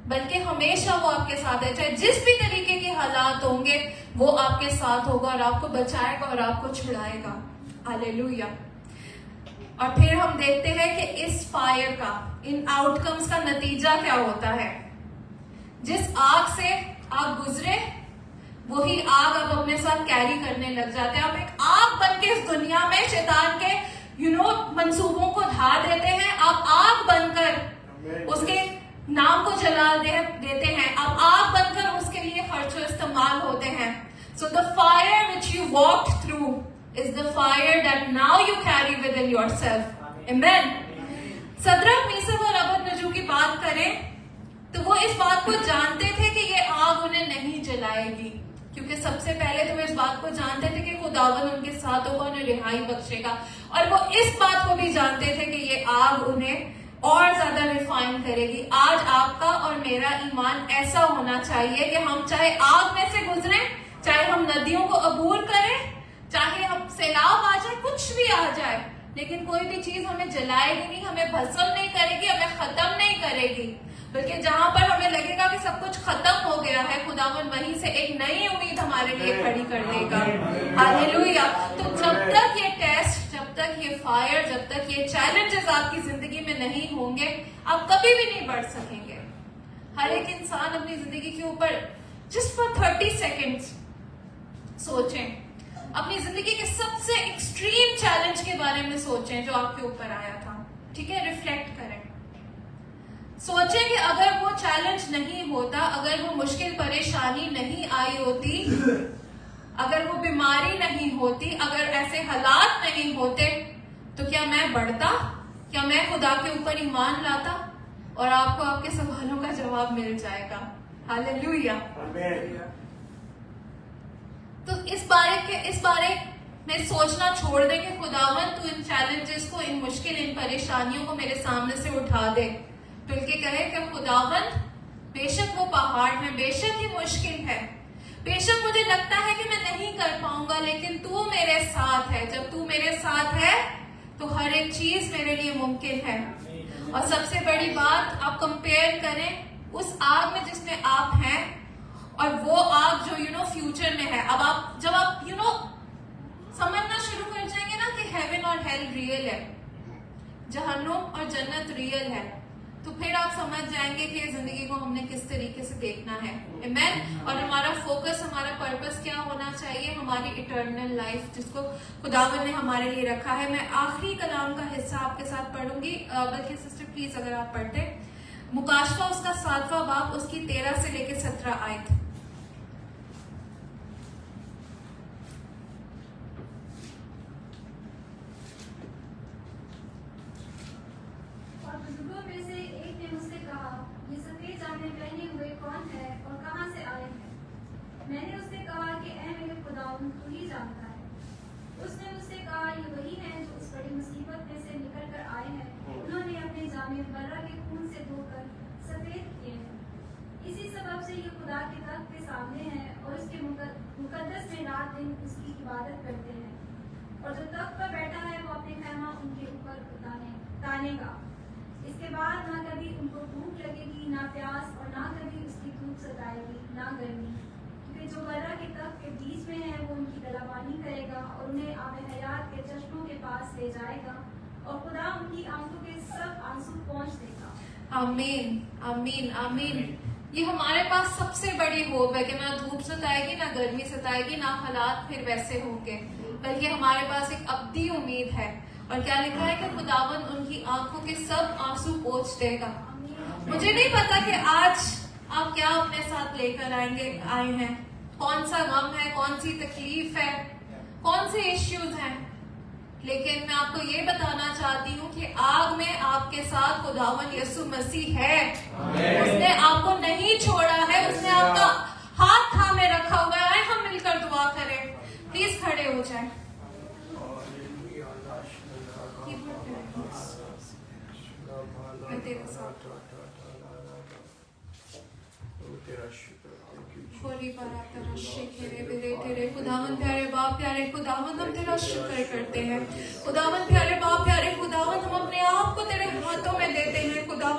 बल्कि हमेशा वो आपके साथ है। चाहे जिस भी तरीके के हालात होंगे, वो आपके साथ होगा और आपको बचाएगा और आपको छुड़ाएगा। हालेलुया। और फिर हम देखते हैं कि इस फायर का, इन आउटकम्स का नतीजा क्या होता है। जिस आग से आप गुजरे, वही आग आप अपने साथ कैरी करने लग जाते हैं। आप एक आग बन के इस दुनिया में शैतान के मंसूबों को ढा देते हैं। आप आग बनकर उसके नाम को जला देते हैं। आप आग बनकर उसके लिए खर्चो इस्तेमाल होते हैं। So the fire which you walk through is the fire that now you carry within yourself. Amen. सदरक, मीशक और अबदनगो की बात करें तो वो इस बात को जानते थे कि ये आग उन्हें नहीं जलाएगी, क्योंकि सबसे पहले तो वो इस बात को जानते थे कि खुदावन उनके साथ होगा, उन्हें रिहाई बख्शेगा, और वो इस बात को भी जानते थे कि ये आग उन्हें और ज्यादा रिफाइन करेगी। आज आपका और मेरा ईमान ऐसा होना चाहिए कि हम चाहे आग में से गुजरे, चाहे हम नदियों को अबूर करें, चाहे हम सैलाब आ जाए, कुछ भी आ जाए, लेकिन कोई भी चीज हमें जलाएगी नहीं, हमें भस्म नहीं करेगी, हमें खत्म नहीं करेगी, बल्कि जहां पर हमें लगेगा कि सब कुछ खत्म हो गया है, खुदावन वहीं से एक नई उम्मीद हमारे लिए खड़ी कर देगा। हालेलुया। तो जब तक ये टेस्ट, जब तक ये फायर, जब तक ये चैलेंजेस आपकी जिंदगी में नहीं होंगे, आप कभी भी नहीं बढ़ सकेंगे। हर एक इंसान अपनी जिंदगी के ऊपर जस्ट फॉर 30 सेकेंड्स सोचें, अपनी जिंदगी के सबसे एक्सट्रीम चैलेंज के बारे में सोचें जो आपके ऊपर आया था। ठीक है, रिफ्लेक्ट करें, सोचें कि अगर वो चैलेंज नहीं होता, अगर वो मुश्किल परेशानी नहीं आई होती, अगर वो बीमारी नहीं होती, अगर ऐसे हालात नहीं होते, तो क्या मैं बढ़ता, क्या मैं खुदा के ऊपर ईमान लाता, और आपको आपके सवालों का जवाब मिल जाएगा। हालेलुया। तो इस बारे में सोचना छोड़ दे कि खुदावन तू इन चैलेंजेस को, इन मुश्किल, इन परेशानियों को मेरे सामने से उठा दे, बल्कि कहे कि खुदावन बेशक वो पहाड़ है, बेशक ये मुश्किल है, बेशक मुझे लगता है कि मैं नहीं कर पाऊंगा, लेकिन तू मेरे साथ है। जब तू मेरे साथ है तो हर एक चीज मेरे लिए मुमकिन है। और सबसे बड़ी बात, आप कंपेयर करें उस आग में जिसमें आप हैं और वो आग जो फ्यूचर में है। अब आप जब आप समझना शुरू कर जाएंगे ना कि हेवन और हेल रियल है, जहन्नुम और जन्नत रियल है, तो फिर आप समझ जाएंगे कि जिंदगी को हमने किस तरीके से देखना है। आमेन। और हमारा फोकस, हमारा पर्पस क्या होना चाहिए? हमारी इटर्नल लाइफ जिसको खुदावन ने हमारे लिए रखा है। मैं आखिरी कलाम का हिस्सा आपके साथ पढ़ूंगी, बल्कि सिस्टर प्लीज अगर आप पढ़ते, मुकाशवा उसका 7वां बाब उसकी 13 से लेकर 17 आयत। और बुजुर्गों में से एक ने मुझसे कहा, ये सफेद जामे पहने हुए कौन है और कहाँ से आए हैं? मैंने उससे कहा कि ऐ मेरे खुदावंद, तू ही जानता है। उसने मुझसे कहा, ये वही हैं जो उस बड़ी मुसीबत में से निकल कर आए हैं। उन्होंने अपने जामे बर्रा के खून से धोकर सफेद किए हैं। इसी सबब से ये खुदा के तख्त के सामने हैं और उसके मुकद्दस में रात दिन उसकी इबादत करते हैं। और जो तख्त पर बैठा है वो अपने खैमा उनके ऊपर तानेगा। इसके बाद ना कभी उनको भूख लगेगी, ना प्यास, और ना कभी उसकी धूप सताएगी, ना गर्मी, क्योंकि जो बर्रा के तख्त के बीच में है वो उनकी गलाबानी करेगा और उन्हें आब हयात के चश्मों के पास ले जाएगा, और खुदा उनकी आंखों के सब आंसू पोंछ देगा। आमीन, आमीन, आमीन। ये हमारे पास सबसे बड़ी होप है कि ना धूप सताएगी, ना गर्मी सताएगी, ना हालात फिर वैसे होंगे, बल्कि हमारे पास एक अब्दी उम्मीद है। और क्या लिखा है कि खुदावन उनकी आंखों के सब आंसू पोंछ देगा। मुझे नहीं पता कि आज आप क्या अपने साथ लेकर आए हैं, कौन सा गम है, कौन सी तकलीफ है, कौन से इश्यूज हैं, लेकिन मैं आपको ये बताना चाहती हूँ कि आग में आपके साथ खुदावन यीशु मसीह है। उसने आपको नहीं छोड़ा है, उसने आपका हाथ थामे रखा हुआ है। हम मिलकर दुआ करें, प्लीज खड़े हो जाएं। मैं तेरे साथ खुदावन प्यारे बाप, प्यारे खुदावन, हम तेरा शुक्र करते हैं। खुदावन प्यारे बाप, प्यारे खुदावन, हम अपने आप को तेरे हाथों में देते हैं। खुदावन